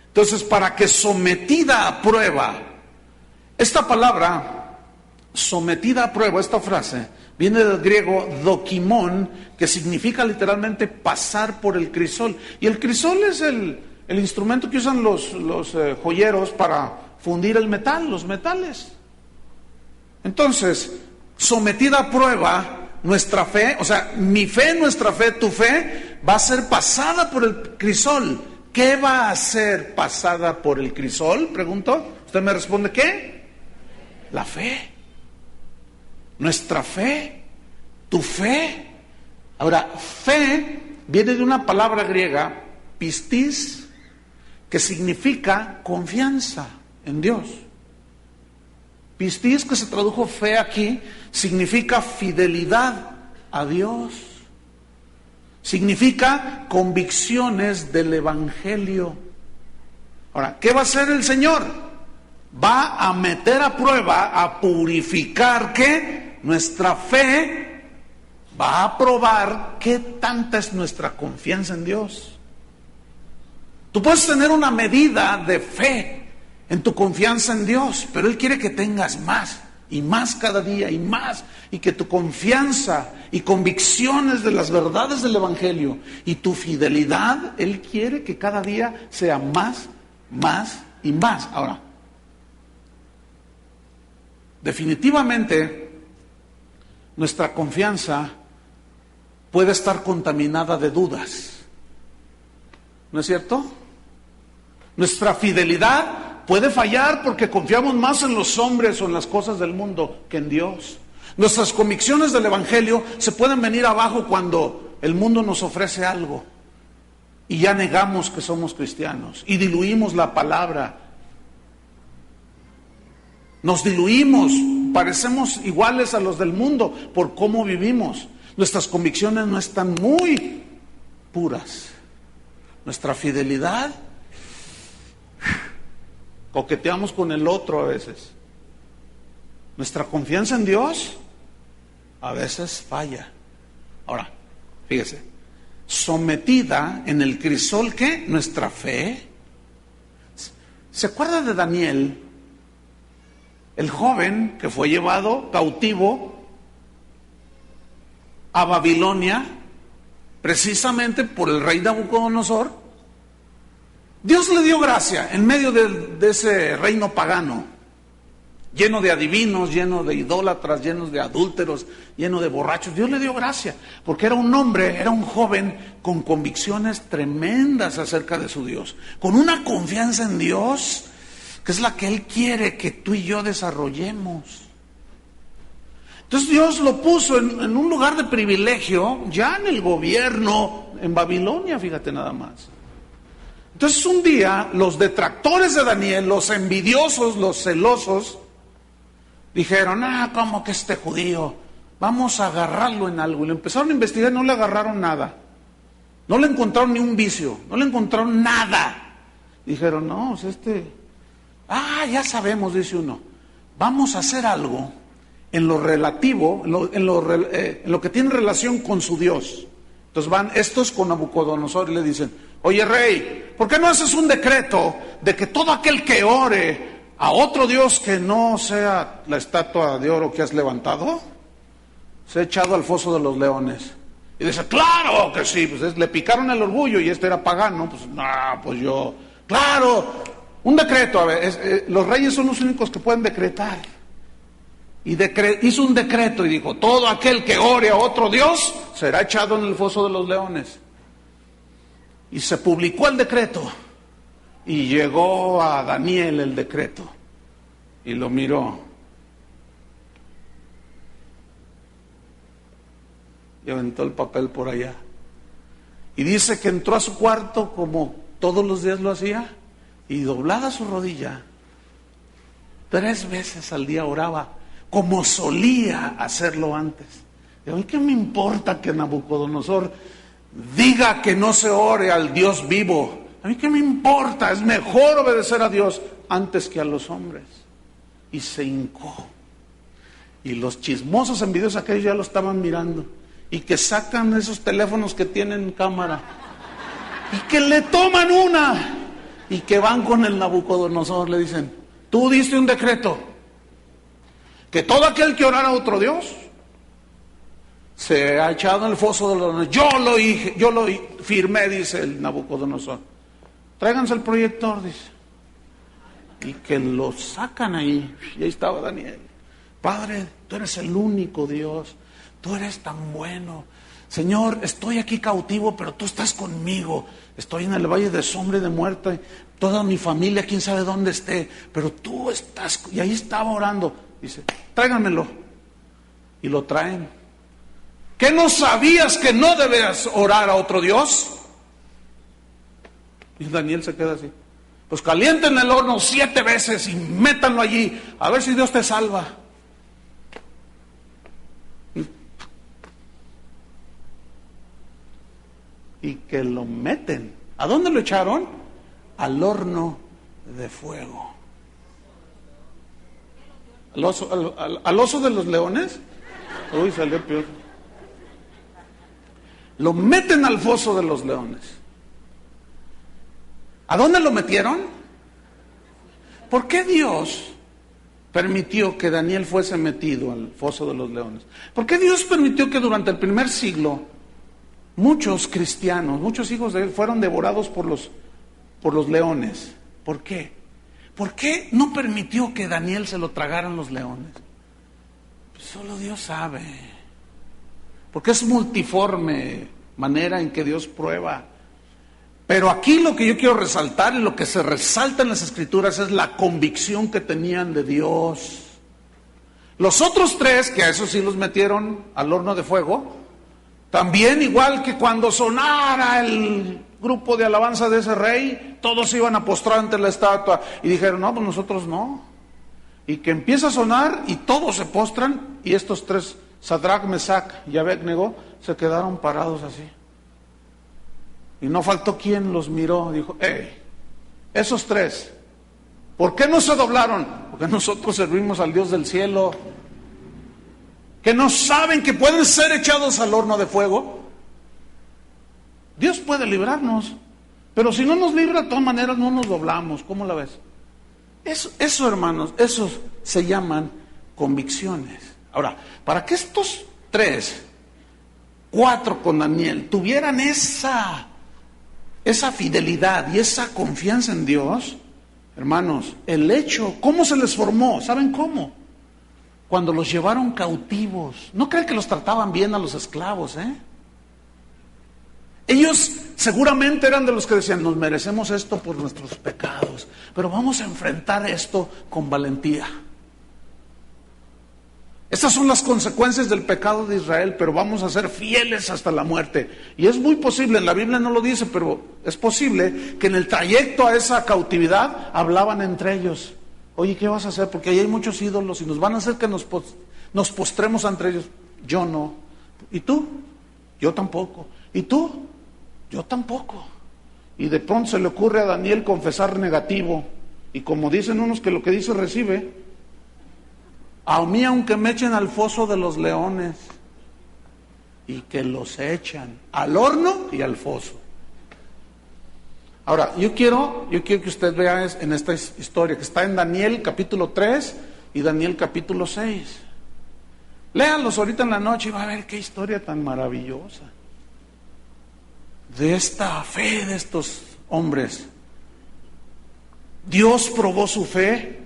Entonces, para que sometida a prueba, esta palabra, sometida a prueba, esta frase, viene del griego dokimón, que significa literalmente pasar por el crisol. Y el crisol es el instrumento que usan los joyeros para fundir el metal, los metales. Entonces, sometida a prueba, nuestra fe, o sea, mi fe, nuestra fe, tu fe, va a ser pasada por el crisol. ¿Qué va a ser pasada por el crisol? Pregunto. ¿Usted me responde qué? La fe. Nuestra fe, tu fe. Ahora, fe viene de una palabra griega, pistis, que significa confianza en Dios. Pistis, que se tradujo fe aquí, significa fidelidad a Dios. Significa convicciones del Evangelio. Ahora, ¿qué va a hacer el Señor? Va a meter a prueba, a purificar, ¿qué? Nuestra fe. Va a probar qué tanta es nuestra confianza en Dios. Tú puedes tener una medida de fe en tu confianza en Dios, pero Él quiere que tengas más y más cada día y más, y que tu confianza y convicciones de las verdades del Evangelio y tu fidelidad, Él quiere que cada día sea más, más y más. Ahora, definitivamente nuestra confianza puede estar contaminada de dudas, ¿no es cierto? Nuestra fidelidad puede fallar porque confiamos más en los hombres o en las cosas del mundo que en Dios. Nuestras convicciones del Evangelio se pueden venir abajo cuando el mundo nos ofrece algo y ya negamos que somos cristianos y diluimos la palabra. Nos diluimos, parecemos iguales a los del mundo por cómo vivimos. Nuestras convicciones no están muy puras. Nuestra fidelidad, coqueteamos con el otro a veces. Nuestra confianza en Dios a veces falla. Ahora, fíjese, sometida en el crisol, ¿qué? Nuestra fe. ¿Se acuerda de Daniel? El joven que fue llevado cautivo a Babilonia precisamente por el rey Nabucodonosor. Dios le dio gracia en medio de ese reino pagano, lleno de adivinos, lleno de idólatras, lleno de adúlteros, lleno de borrachos. Dios le dio gracia porque era un hombre, era un joven con convicciones tremendas acerca de su Dios, con una confianza en Dios que es la que Él quiere que tú y yo desarrollemos. Entonces Dios lo puso en un lugar de privilegio, ya en el gobierno, en Babilonia, fíjate nada más. Entonces un día los detractores de Daniel, los envidiosos, los celosos, dijeron, ¿cómo que este judío? Vamos a agarrarlo en algo. Y lo empezaron a investigar y no le agarraron nada. No le encontraron ni un vicio, no le encontraron nada. Dijeron, no, ya sabemos, dice uno, vamos a hacer algo en lo relativo, en lo que tiene relación con su Dios. Entonces van estos con Nabucodonosor y le dicen, oye rey, ¿por qué no haces un decreto de que todo aquel que ore a otro Dios que no sea la estatua de oro que has levantado, se ha echado al foso de los leones? Y dice, claro que sí, pues le picaron el orgullo y este era pagano, claro, un decreto, los reyes son los únicos que pueden decretar. Y hizo un decreto y dijo, todo aquel que ore a otro Dios será echado en el foso de los leones. Y se publicó el decreto. Y llegó a Daniel el decreto. Y lo miró. Y aventó el papel por allá. Y dice que entró a su cuarto como todos los días lo hacía. Y doblada su rodilla, 3 veces al día oraba, como solía hacerlo antes. ¿Y a mí qué me importa que Nabucodonosor diga que no se ore al Dios vivo? A mí qué me importa, es mejor obedecer a Dios antes que a los hombres. Y se hincó. Y los chismosos envidiosos aquellos ya lo estaban mirando. Y que sacan esos teléfonos que tienen cámara. Y que le toman una. Y que van con el Nabucodonosor, le dicen, tú diste un decreto. Que todo aquel que orara a otro Dios se ha echado en el foso de los leones. Yo lo firmé, dice el Nabucodonosor. Tráiganse el proyector, dice. Y que lo sacan ahí. Y ahí estaba Daniel. Padre, tú eres el único Dios. Tú eres tan bueno. Señor, estoy aquí cautivo, pero tú estás conmigo. Estoy en el valle de sombra y de muerte. Toda mi familia, quién sabe dónde esté. Pero tú estás. Y ahí estaba orando. Dice, tráiganmelo. Y lo traen. ¿Qué no sabías que no debes orar a otro Dios? Y Daniel se queda así. Pues calienten el horno 7 veces y métanlo allí. A ver si Dios te salva. Y que lo meten. ¿A dónde lo echaron? Al horno de fuego. ¿Al oso de los leones? Uy, salió peor. Lo meten al foso de los leones. ¿A dónde lo metieron? ¿Por qué Dios permitió que Daniel fuese metido al foso de los leones? ¿Por qué Dios permitió que durante el primer siglo muchos cristianos, muchos hijos de él fueron devorados por los leones? ¿Por qué? ¿Por qué no permitió que Daniel se lo tragaran los leones? Pues solo Dios sabe. Porque es multiforme manera en que Dios prueba. Pero aquí lo que yo quiero resaltar y lo que se resalta en las Escrituras es la convicción que tenían de Dios. Los otros 3, que a esos sí los metieron al horno de fuego, también igual que cuando sonara el grupo de alabanza de ese rey, todos iban a postrar ante la estatua y dijeron, no, pues nosotros no. Y que empieza a sonar y todos se postran y estos 3, Sadrach, Mesach y Abednego, se quedaron parados así. Y no faltó quien los miró, dijo, esos 3, ¿por qué no se doblaron? Porque nosotros servimos al Dios del cielo. Que no saben que pueden ser echados al horno de fuego. Dios puede librarnos, pero si no nos libra, de todas maneras no nos doblamos. ¿Cómo la ves? Eso, hermanos, esos se llaman convicciones. Ahora, para que estos 3, 4 con Daniel tuvieran esa fidelidad y esa confianza en Dios, hermanos, el hecho, ¿cómo se les formó? ¿Saben cómo? Cuando los llevaron cautivos. No crean que los trataban bien a los esclavos, Ellos seguramente eran de los que decían, nos merecemos esto por nuestros pecados, pero vamos a enfrentar esto con valentía. Estas son las consecuencias del pecado de Israel, pero vamos a ser fieles hasta la muerte. Y es muy posible, en la Biblia no lo dice, pero es posible que en el trayecto a esa cautividad hablaban entre ellos. Oye, ¿qué vas a hacer? Porque ahí hay muchos ídolos y nos van a hacer que nos postremos entre ellos. Yo no. ¿Y tú? Yo tampoco. ¿Y tú? Yo tampoco. Y de pronto se le ocurre a Daniel confesar negativo. Y como dicen unos que lo que dice recibe, a mí aunque me echen al foso de los leones, y que los echan al horno y al foso. Ahora, yo quiero que usted vea en esta historia que está en Daniel capítulo 3 y Daniel capítulo 6. Léanlos ahorita en la noche y va a ver qué historia tan maravillosa de esta fe de estos hombres. Dios probó su fe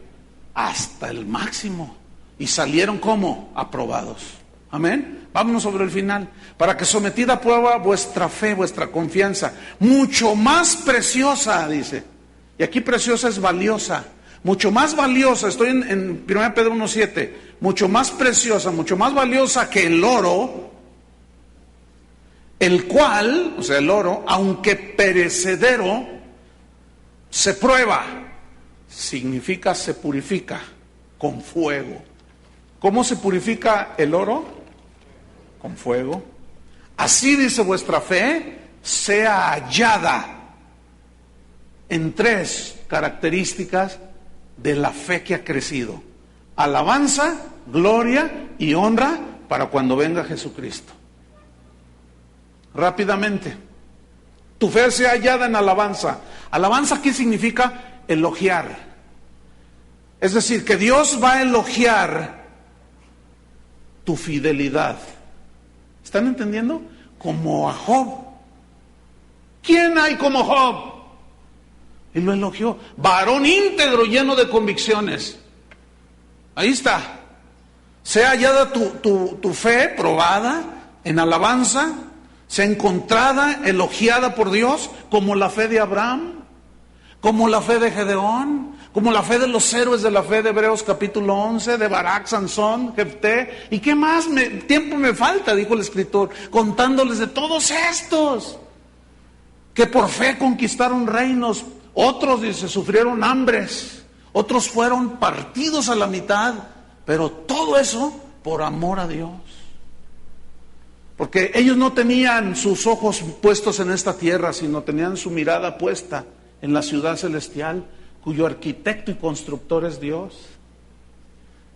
hasta el máximo. y salieron como aprobados. Amén. Vámonos sobre el final. Para que sometida a prueba vuestra fe, vuestra confianza, mucho más preciosa, dice. Y aquí preciosa es valiosa. Mucho más valiosa, estoy en 1 Pedro 1:7, mucho más preciosa, mucho más valiosa que el oro, el cual, o sea, el oro, aunque perecedero, se prueba, significa se purifica con fuego. ¿Cómo se purifica el oro? Con fuego. Así dice vuestra fe, sea hallada en 3 características de la fe que ha crecido: alabanza, gloria y honra para cuando venga Jesucristo. Rápidamente, tu fe sea hallada en alabanza. Alabanza, ¿qué significa? Elogiar. Es decir, que Dios va a elogiar tu fidelidad. ¿Están entendiendo? Como a Job. ¿Quién hay como Job? Y lo elogió. Varón íntegro, lleno de convicciones. Ahí está. Sea hallada tu fe probada en alabanza, sea encontrada, elogiada por Dios, como la fe de Abraham, como la fe de Gedeón, como la fe de los héroes de la fe de Hebreos capítulo 11, de Barak, Sansón, Jefté. ¿Y qué más? Tiempo me falta, dijo el escritor, contándoles de todos estos que por fe conquistaron reinos. Otros, dice, sufrieron hambres, otros fueron partidos a la mitad, pero todo eso por amor a Dios. Porque ellos no tenían sus ojos puestos en esta tierra, sino tenían su mirada puesta en la ciudad celestial, cuyo arquitecto y constructor es Dios.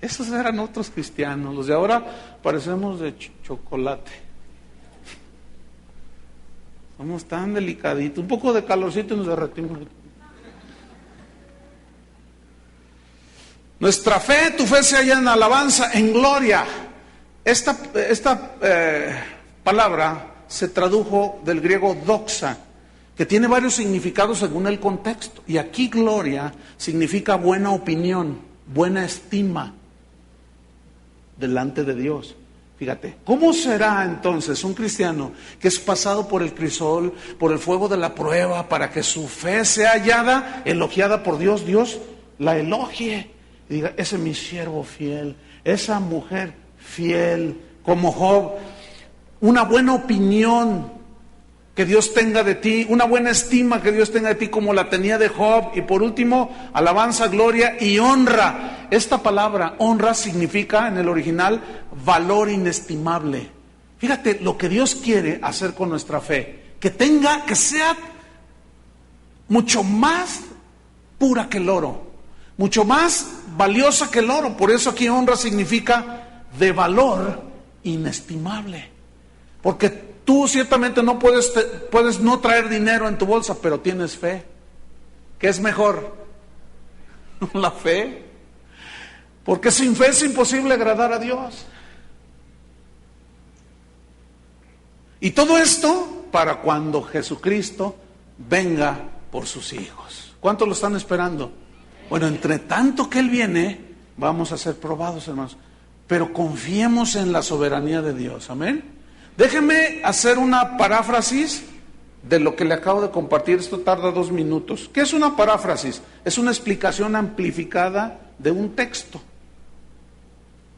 Esos eran otros cristianos. Los de ahora parecemos de chocolate. Somos tan delicaditos. Un poco de calorcito y nos derretimos. Nuestra fe, tu fe se halla en alabanza, en gloria. Esta palabra se tradujo del griego doxa, que tiene varios significados según el contexto. Y aquí gloria significa buena opinión, buena estima delante de Dios. Fíjate, ¿cómo será entonces un cristiano que es pasado por el crisol, por el fuego de la prueba, para que su fe sea hallada, elogiada por Dios? Dios la elogie y diga, ese es mi siervo fiel, esa mujer fiel, como Job. Una buena opinión que Dios tenga de ti, una buena estima que Dios tenga de ti como la tenía de Job. Y por último, alabanza, gloria y honra. Esta palabra honra significa en el original valor inestimable. Fíjate lo que Dios quiere hacer con nuestra fe, que sea mucho más pura que el oro, mucho más valiosa que el oro. Por eso aquí honra significa de valor inestimable. Porque tú ciertamente no puedes no traer dinero en tu bolsa, pero tienes fe. ¿Qué es mejor? La fe. Porque sin fe es imposible agradar a Dios. Y todo esto para cuando Jesucristo venga por sus hijos. ¿Cuántos lo están esperando? Bueno, entre tanto que Él viene, vamos a ser probados, hermanos. Pero confiemos en la soberanía de Dios. Amén. Déjenme hacer una paráfrasis de lo que le acabo de compartir. Esto tarda 2 minutos. ¿Qué es una paráfrasis? Es una explicación amplificada de un texto,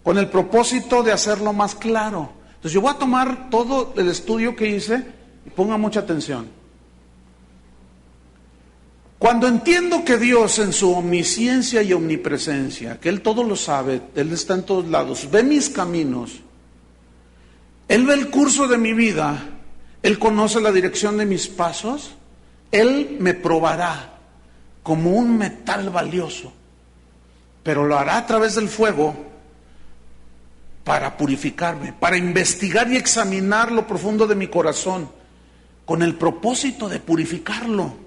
con el propósito de hacerlo más claro. Entonces yo voy a tomar todo el estudio que hice y ponga mucha atención. Cuando entiendo que Dios en su omnisciencia y omnipresencia, que Él todo lo sabe, Él está en todos lados, ve mis caminos, Él ve el curso de mi vida, Él conoce la dirección de mis pasos, Él me probará como un metal valioso, pero lo hará a través del fuego para purificarme, para investigar y examinar lo profundo de mi corazón, con el propósito de purificarlo.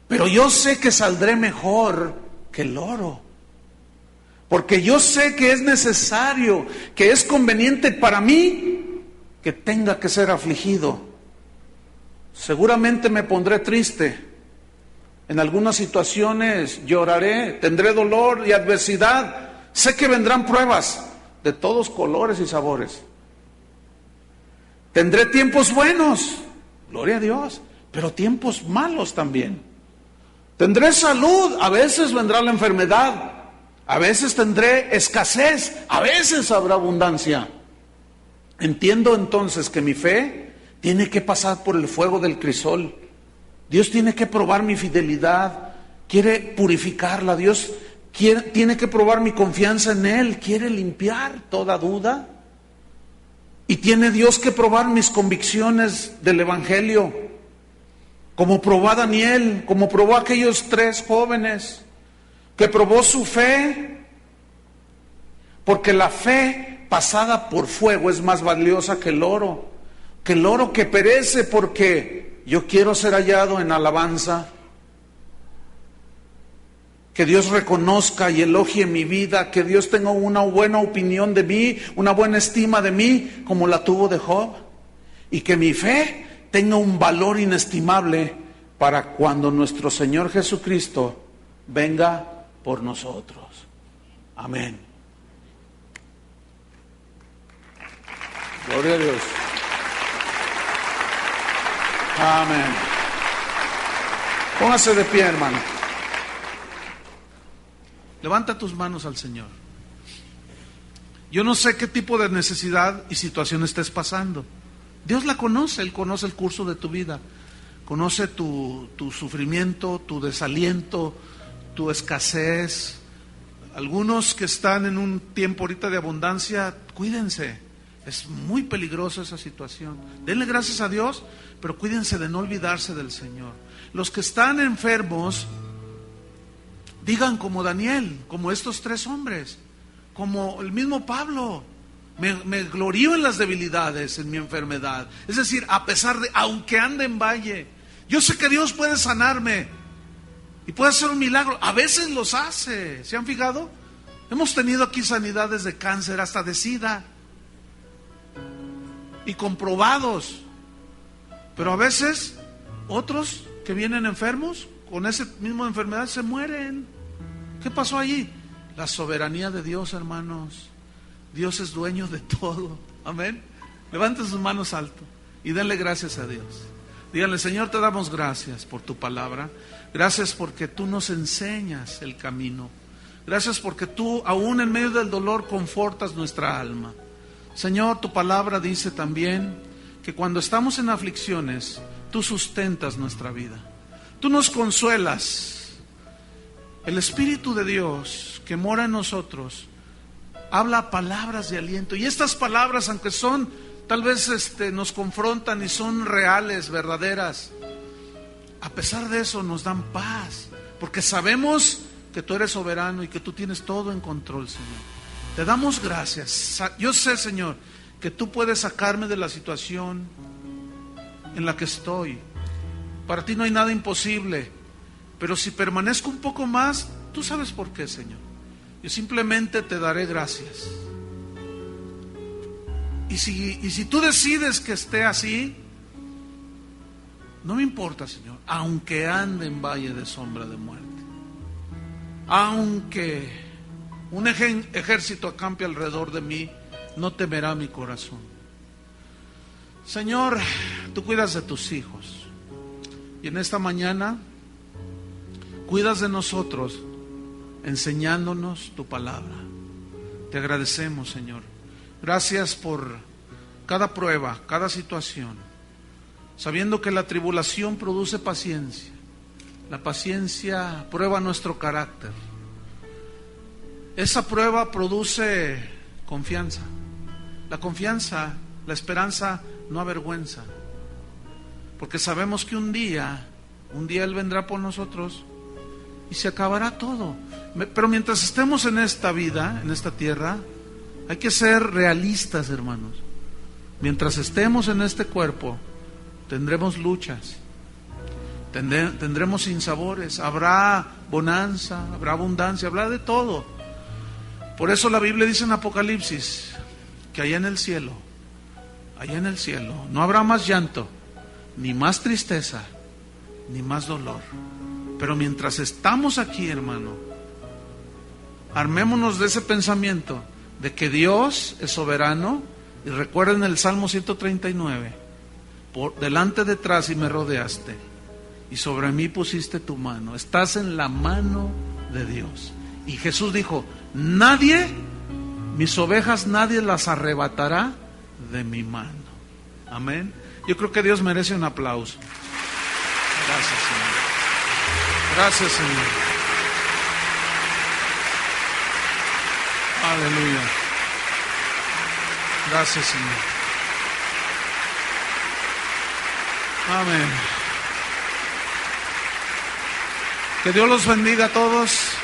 Pero yo sé que saldré mejor que el oro, porque yo sé que es necesario, que es conveniente para mí que tenga que ser afligido. Seguramente me pondré triste, en algunas situaciones lloraré, tendré dolor y adversidad. Sé que vendrán pruebas de todos colores y sabores. Tendré tiempos buenos, gloria a Dios, pero tiempos malos también. Tendré salud, a veces vendrá la enfermedad, a veces tendré escasez, a veces habrá abundancia. Entiendo entonces que mi fe tiene que pasar por el fuego del crisol. Dios tiene que probar mi fidelidad, quiere purificarla. Dios tiene que probar mi confianza en Él, quiere limpiar toda duda. Y tiene Dios que probar mis convicciones del Evangelio, como probó a Daniel, como probó a aquellos 3 jóvenes, que probó su fe, porque la fe pasada por fuego es más valiosa que el oro que perece, porque yo quiero ser hallado en alabanza. Que Dios reconozca y elogie mi vida, que Dios tenga una buena opinión de mí, una buena estima de mí, como la tuvo de Job. Y que mi fe tenga un valor inestimable para cuando nuestro Señor Jesucristo venga por nosotros. Amén. Gloria a Dios. Amén. Póngase de pie, hermano. Levanta tus manos al Señor. Yo no sé qué tipo de necesidad y situación estés pasando. Dios la conoce, Él conoce el curso de tu vida. Conoce tu sufrimiento, tu desaliento, tu escasez. Algunos que están en un tiempo ahorita de abundancia, cuídense. Es muy peligrosa esa situación. Denle gracias a Dios, pero cuídense de no olvidarse del Señor. Los que están enfermos, digan como Daniel, como estos 3 hombres, como el mismo Pablo: me glorío en las debilidades, en mi enfermedad. Es decir, a pesar de, aunque ande en valle, yo sé que Dios puede sanarme y puede hacer un milagro. A veces los hace. ¿Se han fijado? Hemos tenido aquí sanidades de cáncer, hasta de SIDA, y comprobados. Pero a veces otros que vienen enfermos con esa misma enfermedad se mueren. ¿Qué pasó allí? La soberanía de Dios, hermanos. Dios es dueño de todo. Amén. Levanten sus manos alto y denle gracias a Dios. Díganle: Señor, te damos gracias por tu palabra. Gracias porque tú nos enseñas el camino. Gracias porque tú, aún en medio del dolor, confortas nuestra alma. Señor, tu palabra dice también que cuando estamos en aflicciones, tú sustentas nuestra vida. Tú nos consuelas. El Espíritu de Dios que mora en nosotros habla palabras de aliento. Y estas palabras, aunque son, tal vez nos confrontan y son reales, verdaderas, a pesar de eso nos dan paz, porque sabemos que tú eres soberano y que tú tienes todo en control, Señor. Te damos gracias. Yo sé, Señor, que tú puedes sacarme de la situación en la que estoy. Para ti no hay nada imposible. Pero si permanezco un poco más, tú sabes por qué, Señor. Yo simplemente te daré gracias. Y si tú decides que esté así, no me importa, Señor, aunque ande en valle de sombra de muerte, aunque un ejército acampe alrededor de mí, no temerá mi corazón. Señor, tú cuidas de tus hijos, y en esta mañana cuidas de nosotros, enseñándonos tu palabra. Te agradecemos, Señor. Gracias por cada prueba, cada situación, sabiendo que la tribulación produce paciencia. La paciencia prueba nuestro carácter. Esa prueba produce confianza. La confianza, la esperanza no avergüenza, porque sabemos que un día Él vendrá por nosotros y se acabará todo. Pero mientras estemos en esta vida, en esta tierra, hay que ser realistas, hermanos. Mientras estemos en este cuerpo, tendremos luchas, tendremos sinsabores, habrá bonanza, habrá abundancia, habrá de todo. Por eso la Biblia dice en Apocalipsis que allá en el cielo, no habrá más llanto, ni más tristeza, ni más dolor. Pero mientras estamos aquí, hermano, Armémonos de ese pensamiento de que Dios es soberano. Y recuerden el Salmo 139, por delante, detrás y me rodeaste, y sobre mí pusiste tu mano. Estás en la mano de Dios. Y Jesús dijo, nadie, mis ovejas, nadie las arrebatará de mi mano. Amén. Yo creo que Dios merece un aplauso. Gracias, Señor. Gracias, Señor. Aleluya. Gracias, Señor. Amén. Que Dios los bendiga a todos.